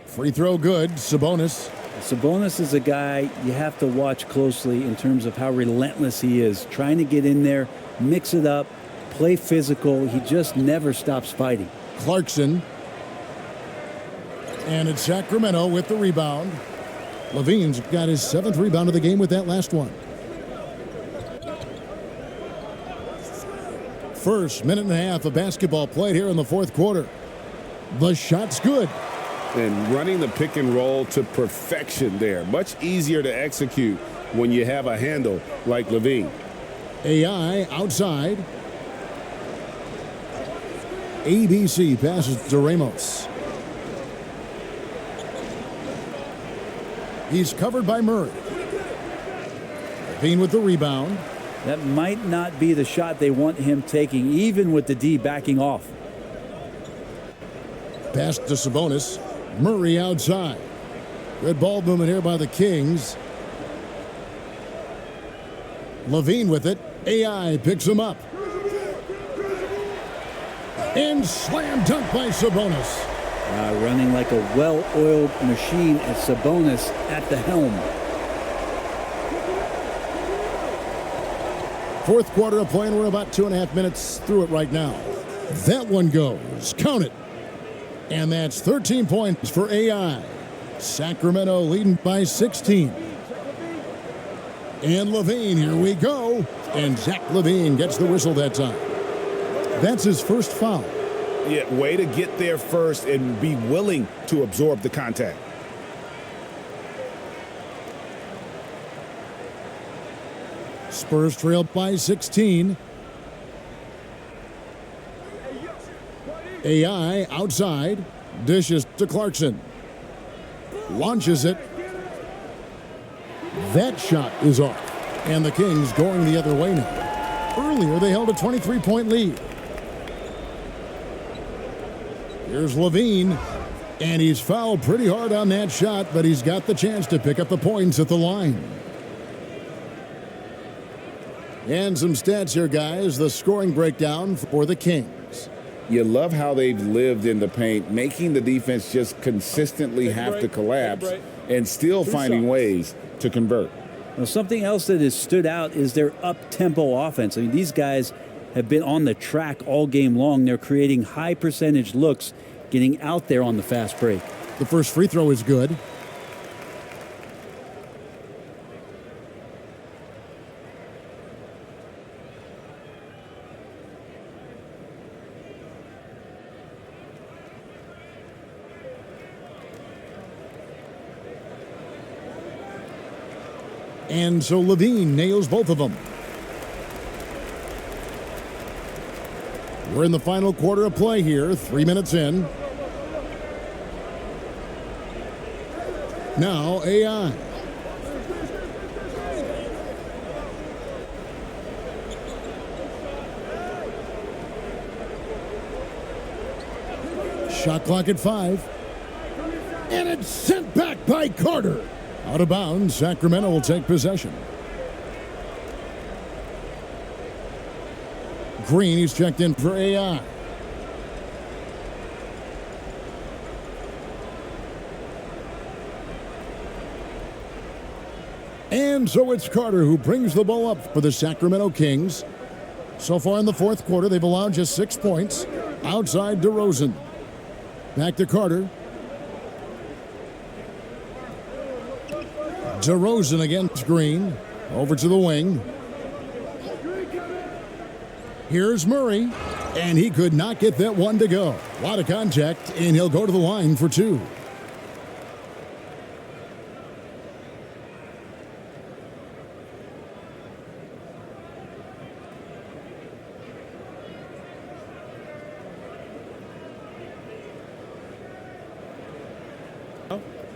Free throw good. Sabonis. Sabonis is a guy you have to watch closely in terms of how relentless he is. Trying to get in there, mix it up, play physical. He just never stops fighting. Clarkson. And it's Sacramento with the rebound. Levine's got his 7th rebound of the game with that last one. First minute and a half of basketball played here in the fourth quarter. The shot's good. And running the pick and roll to perfection there. Much easier to execute when you have a handle like Levine. AI outside. ABC passes to Ramos. He's covered by Murray. Levine with the rebound. That might not be the shot they want him taking, even with the D backing off. Pass to Sabonis. Murray outside. Good ball movement here by the Kings. Levine with it. AI picks him up. And slam dunk by Sabonis. Running like a well-oiled machine at Sabonis at the helm. Fourth quarter of play, and we're about 2.5 minutes through it right now. That one goes. Count it. And that's 13 points for AI. Sacramento leading by 16. And Levine, here we go. And Zach Levine gets the whistle that time. That's his first foul. Yeah, way to get there first and be willing to absorb the contact. Spurs trailed by 16. AI outside. Dishes to Clarkson. Launches it. That shot is off. And the Kings going the other way now. Earlier, they held a 23-point lead. Here's Levine. And he's fouled pretty hard on that shot, but he's got the chance to pick up the points at the line. And some stats here, guys. The scoring breakdown for the Kings. You love how they've lived in the paint, making the defense just consistently have to collapse and still finding ways to convert. Well, something else that has stood out is their up-tempo offense. I mean, these guys have been on the track all game long. They're creating high-percentage looks, getting out there on the fast break. The first free throw is good. And so Levine nails both of them. We're in the final quarter of play here, 3 minutes in. Now AI. Shot clock at 5. And it's sent back by Carter. Out of bounds, Sacramento will take possession. Green, he's checked in for AI. And so it's Carter who brings the ball up for the Sacramento Kings. So far in the fourth quarter, they've allowed just 6 points. Outside DeRozan. Back to Carter. DeRozan against Green. Over to the wing. Here's Murray. And he could not get that one to go. A lot of contact, and he'll go to the line for two.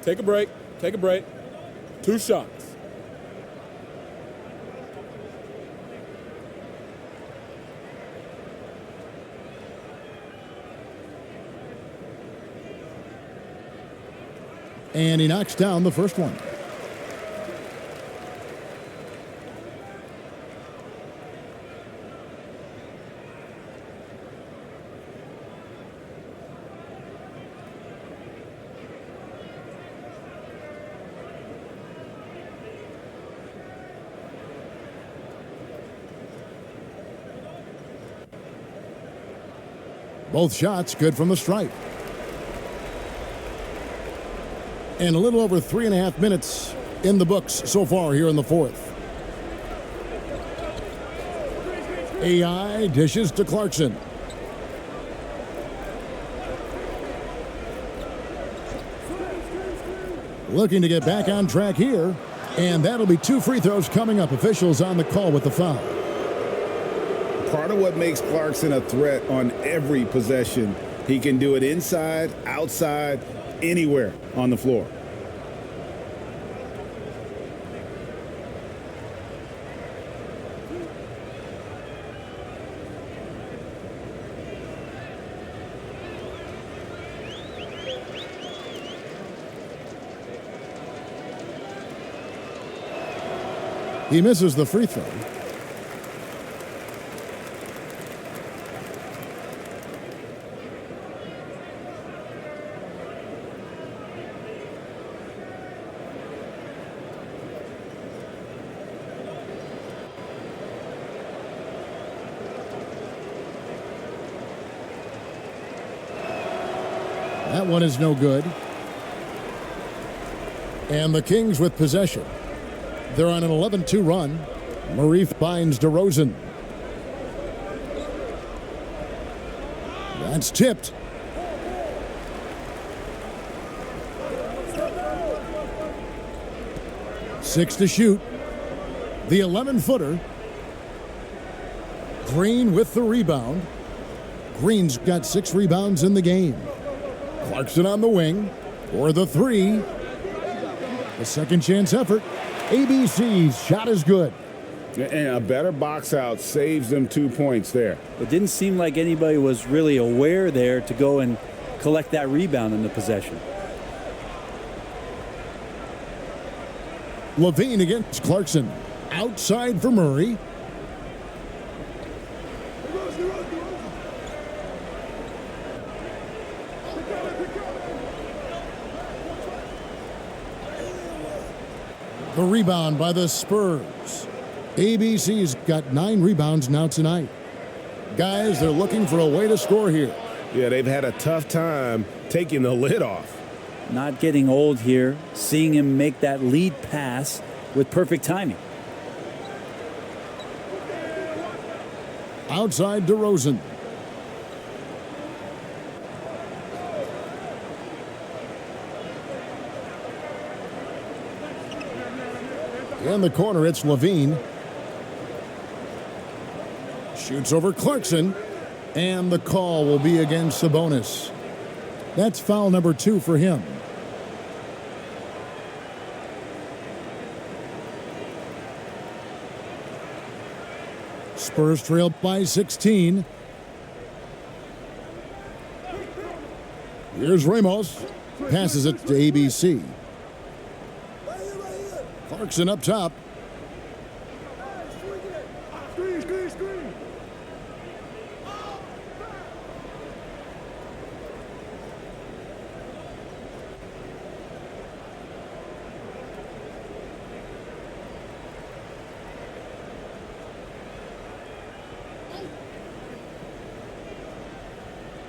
Take a break. Take a break. 2 shots. And he knocks down the first one. Both shots good from the stripe. And a little over 3.5 minutes in the books so far here in the fourth. AI dishes to Clarkson. Looking to get back on track here. And that'll be 2 free throws coming up. Officials on the call with the foul. Part of what makes Clarkson a threat on every possession, he can do it inside, outside, anywhere on the floor. He misses the free throw. That one is no good. And the Kings with possession. They're on an 11-2 run. Murray finds DeRozan. That's tipped. Six to shoot. The 11-footer. Green with the rebound. Green's got 6 rebounds in the game. Clarkson on the wing for the 3. A second chance effort. ABC's shot is good. And a better box out saves them 2 points there. It didn't seem like anybody was really aware there to go and collect that rebound in the possession. Levine against Clarkson. Outside for Murray. The rebound by the Spurs. ABC's got 9 rebounds now tonight. Guys, they're looking for a way to score here. Yeah, they've had a tough time taking the lid off. Not getting old here, seeing him make that lead pass with perfect timing. Outside DeRozan. In the corner, it's Levine. Shoots over Clarkson. And the call will be against Sabonis. That's foul number 2 for him. Spurs trail by 16. Here's Ramos. Passes it to ABC. Clarkson up top.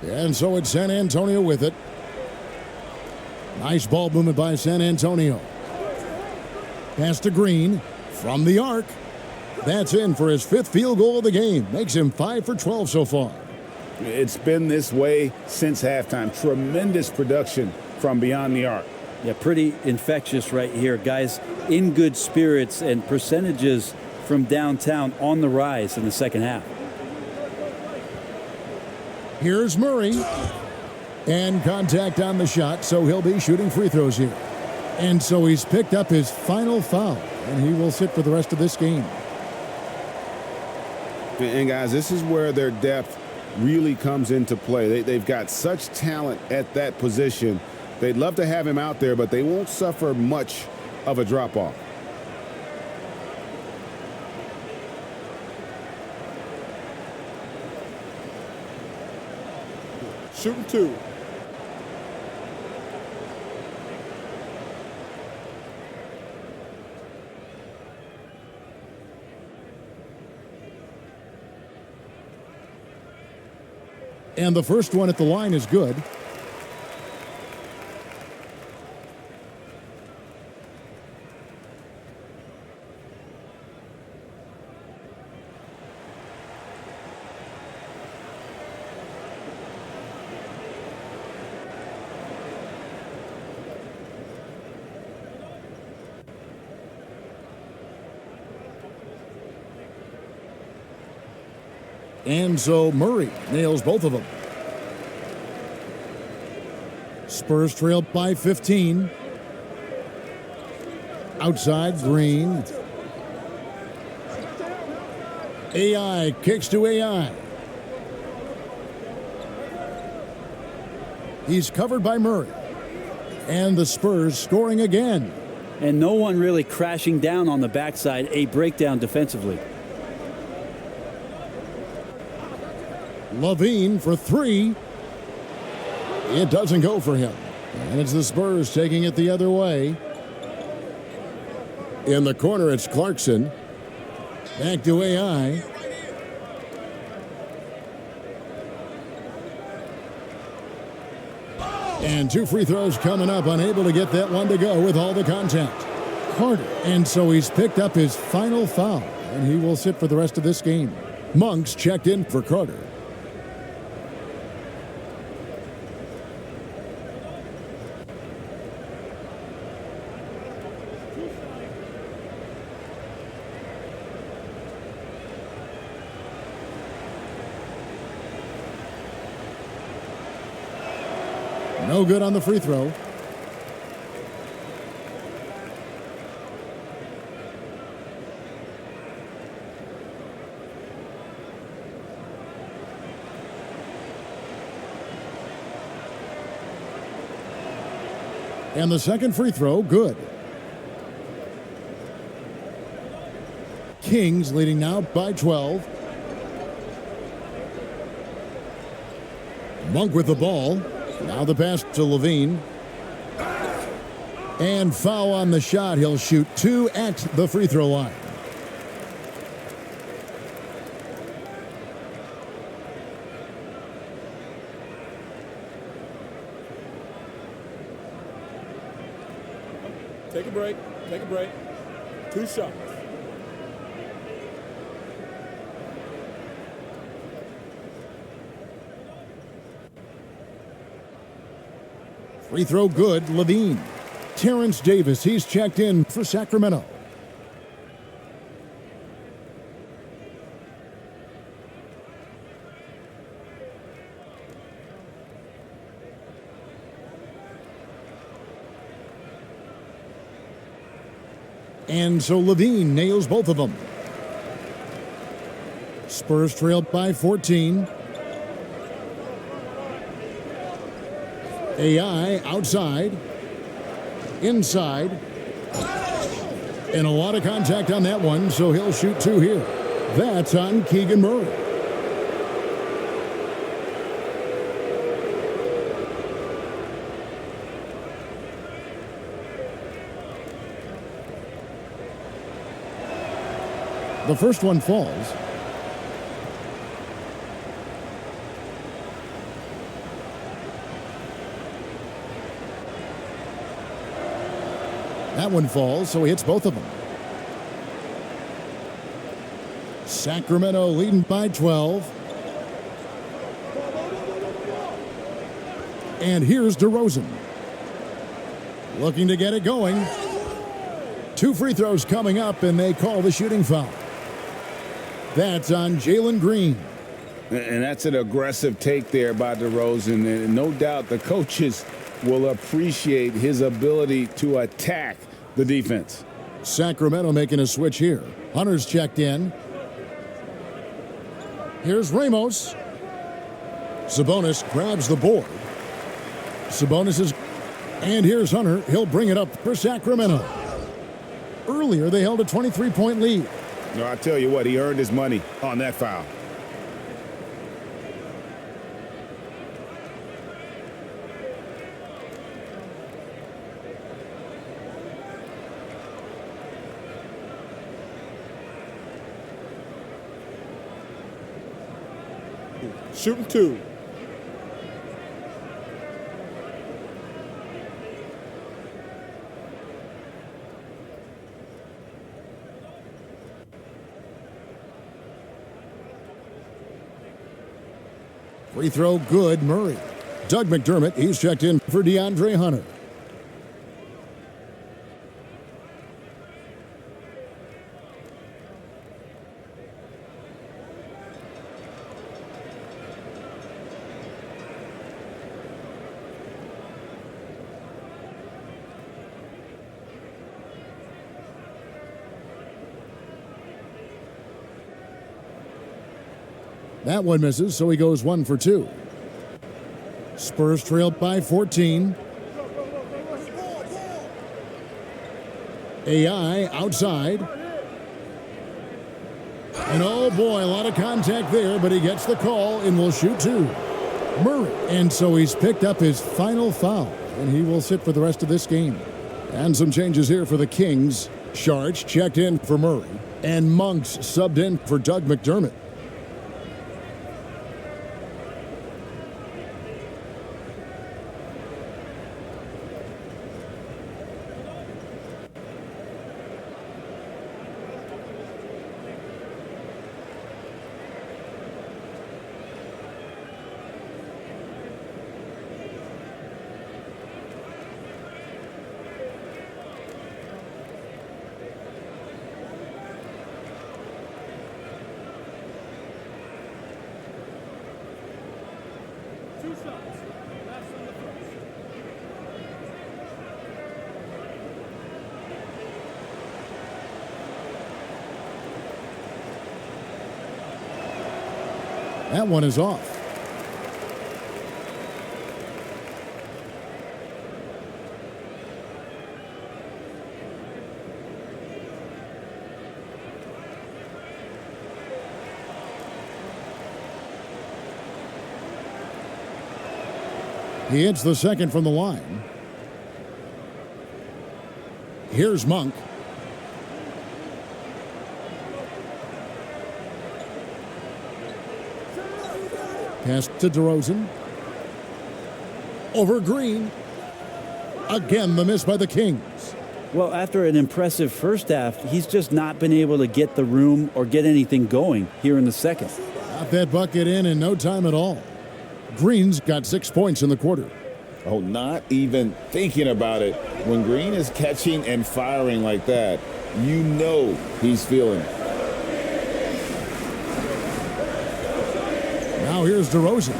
And so it's San Antonio with it. Nice ball movement by San Antonio. Pass to Green from the arc. That's in for his 5th field goal of the game. Makes him 5 for 12 so far. It's been this way since halftime. Tremendous production from beyond the arc. Yeah, pretty infectious right here. Guys in good spirits, and percentages from downtown on the rise in the second half. Here's Murray. And contact on the shot, so he'll be shooting free throws here. And so he's picked up his final foul, and he will sit for the rest of this game. And guys, this is where their depth really comes into play. They've got such talent at that position. They'd love to have him out there, but they won't suffer much of a drop-off. Shooting 2. And the first one at the line is good. And so Murray nails both of them. Spurs trail by 15. Outside, Green. AI kicks to AI. He's covered by Murray. And the Spurs scoring again. And no one really crashing down on the backside. A breakdown defensively. Levine for 3. It doesn't go for him. And it's the Spurs taking it the other way. In the corner, it's Clarkson. Back to AI. And 2 free throws coming up. Unable to get that one to go with all the contact. Carter. And so he's picked up his final foul. And he will sit for the rest of this game. Monks checked in for Carter. No good on the free throw. And the second free throw, good. Kings leading now by 12. Monk with the ball. Now the pass to Levine. And foul on the shot. He'll shoot 2 at the free throw line. Take a break. Take a break. 2 shots. Free throw good, Levine. Terrence Davis, he's checked in for Sacramento. And so Levine nails both of them. Spurs trail by 14. AI outside, inside, and a lot of contact on that one, so he'll shoot 2 here. That's on Keegan Murray. The first one falls. That one falls, so he hits both of them. Sacramento leading by 12. And here's DeRozan. Looking to get it going. 2 free throws coming up, and they call the shooting foul. That's on Jalen Green. And that's an aggressive take there by DeRozan. And no doubt the coaches will appreciate his ability to attack the defense. Sacramento making a switch here. Hunter's checked in. Here's Ramos. Sabonis grabs the board. Sabonis is... And here's Hunter. He'll bring it up for Sacramento. Earlier, they held a 23-point lead. No, I tell you what, he earned his money on that foul. Shooting 2. Free throw good, Murray. Doug McDermott, he's checked in for DeAndre Hunter. That one misses, so he goes 1 for 2. Spurs trailed by 14. AI outside. And oh boy, a lot of contact there, but he gets the call and will shoot 2. Murray. And so he's picked up his final foul, and he will sit for the rest of this game. And some changes here for the Kings. Sharch checked in for Murray, and Monks subbed in for Doug McDermott. That one is off. He hits the second from the line. Here's Monk. Pass to DeRozan. Over Green. Again, the miss by the Kings. Well, after an impressive first half, he's just not been able to get the room or get anything going here in the second. Got that bucket in no time at all. Green's got 6 points in the quarter. Oh, not even thinking about it. When Green is catching and firing like that, you know he's feeling it. Now here's DeRozan.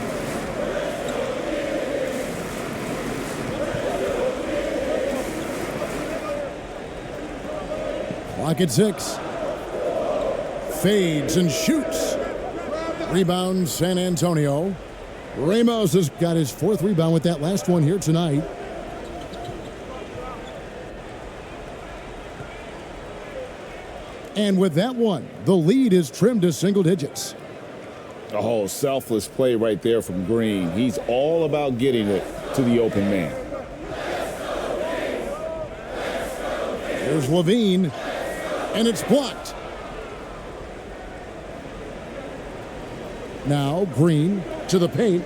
Clock at 6. Fades and shoots. Rebound San Antonio. Ramos has got his 4th rebound with that last one here tonight. And with that one, the lead is trimmed to single digits. A whole selfless play right there from Green. He's all about getting it to the open man. Here's Levine, and it's blocked. Now Green to the paint.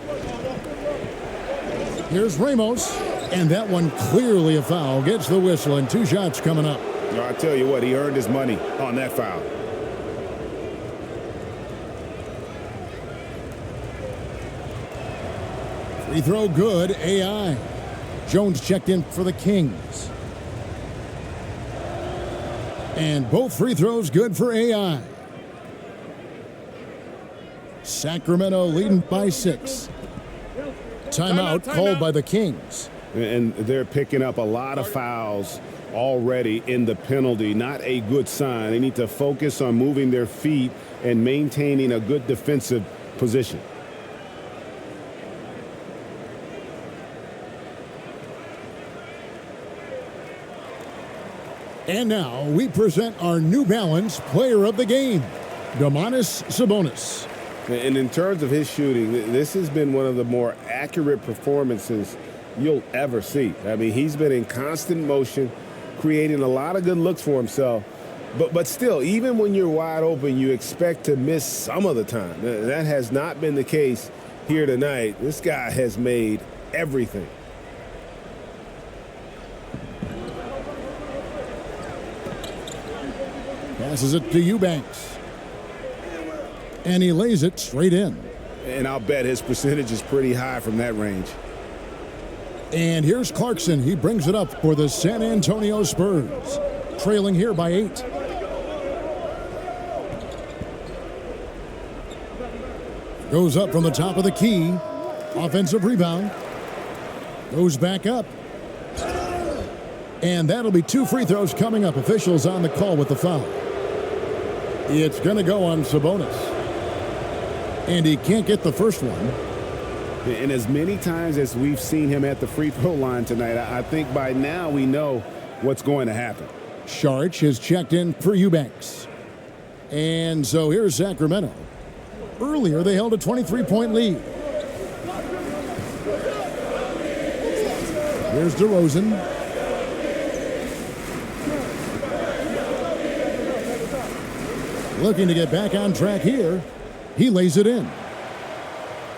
Here's Ramos. And that one clearly a foul. Gets the whistle and 2 shots coming up. I tell you what, he earned his money on that foul. Free throw good, AI. Jones checked in for the Kings. And both free throws good for AI. Sacramento leading by 6. Timeout called by the Kings. And they're picking up a lot of fouls already in the penalty. Not a good sign. They need to focus on moving their feet and maintaining a good defensive position. And now we present our New Balance Player of the Game, Domantas Sabonis. And in terms of his shooting, this has been one of the more accurate performances you'll ever see. I mean, he's been in constant motion, creating a lot of good looks for himself. But still, even when you're wide open, you expect to miss some of the time. That has not been the case here tonight. This guy has made everything. Passes it to Eubanks. And he lays it straight in. And I'll bet his percentage is pretty high from that range. And here's Clarkson. He brings it up for the San Antonio Spurs. Trailing here by 8. Goes up from the top of the key. Offensive rebound. Goes back up. And that'll be 2 free throws coming up. Officials on the call with the foul. It's going to go on Sabonis. And he can't get the first one. And as many times as we've seen him at the free throw line tonight, I think by now we know what's going to happen. Saric has checked in for Eubanks. And so here's Sacramento. Earlier, they held a 23-point lead. Here's DeRozan. Looking to get back on track here. He lays it in.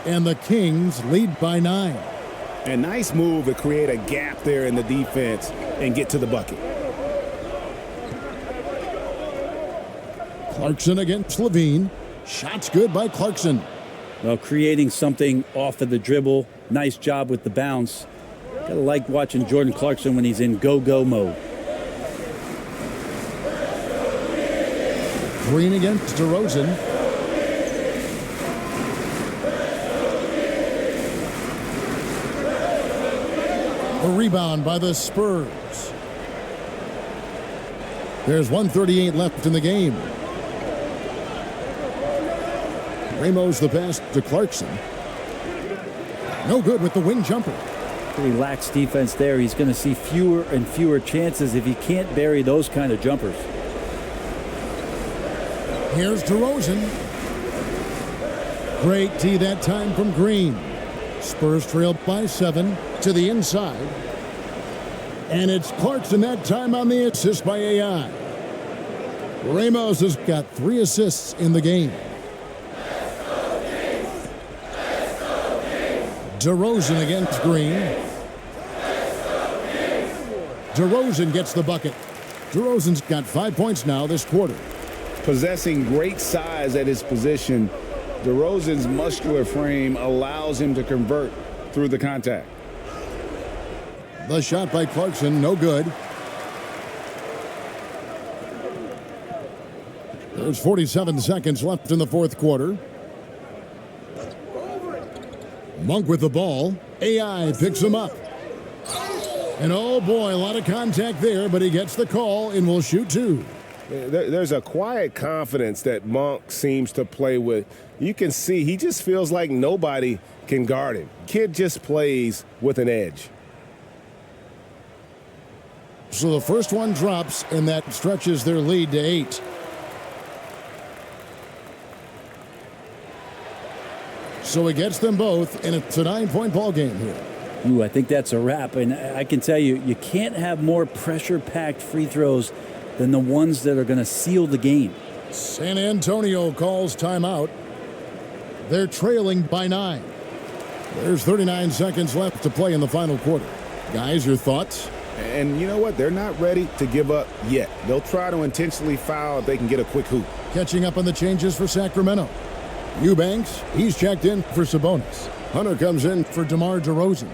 And the Kings lead by 9. A nice move to create a gap there in the defense and get to the bucket. Clarkson against Levine. Shots good by Clarkson. Well, creating something off of the dribble. Nice job with the bounce. Gotta like watching Jordan Clarkson when he's in go-go mode. Green against DeRozan. A rebound by the Spurs. There's 1:38 left in the game. Ramos the pass to Clarkson. No good with the wing jumper. Pretty lax defense there. He's going to see fewer and fewer chances if he can't bury those kind of jumpers. Here's DeRozan. Great tee that time from Green. Spurs trail by 7 to the inside. And it's Clarkson that time on the assist by AI. Ramos has got 3 assists in the game. DeRozan against Green. DeRozan gets the bucket. DeRozan's got 5 points now this quarter. Possessing great size at his position, DeRozan's muscular frame allows him to convert through the contact. The shot by Clarkson, no good. There's 47 seconds left in the fourth quarter. Monk with the ball. AI picks him up. And oh boy, a lot of contact there, but he gets the call and will shoot 2. There's a quiet confidence that Monk seems to play with. You can see he just feels like nobody can guard him. Kid just plays with an edge. So the first one drops, and that stretches their lead to 8. So it gets them both, and it's a 9-point ball game here. Ooh, I think that's a wrap. And I can tell you, you can't have more pressure-packed free throws than the ones that are going to seal the game. San Antonio calls timeout. They're trailing by 9. There's 39 seconds left to play in the final quarter. Guys, your thoughts? And you know what? They're not ready to give up yet. They'll try to intentionally foul if they can get a quick hoop. Catching up on the changes for Sacramento. Eubanks, he's checked in for Sabonis. Hunter comes in for DeMar DeRozan.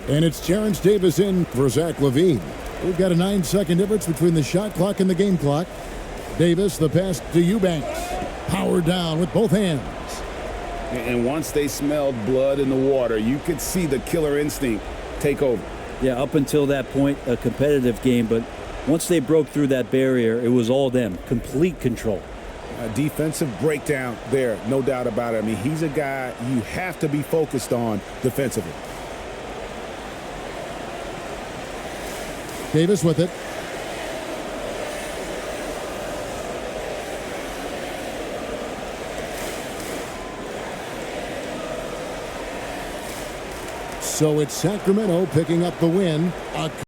And it's Terrence Davis in for Zach LaVine. We've got a 9-second difference between the shot clock and the game clock. Davis, the pass to Eubanks. Powered down with both hands. And once they smelled blood in the water, you could see the killer instinct take over. Yeah, up until that point, a competitive game, but once they broke through that barrier, it was all them. Complete control. A defensive breakdown there, no doubt about it. I mean, he's a guy you have to be focused on defensively. Davis with it. So it's Sacramento picking up the win.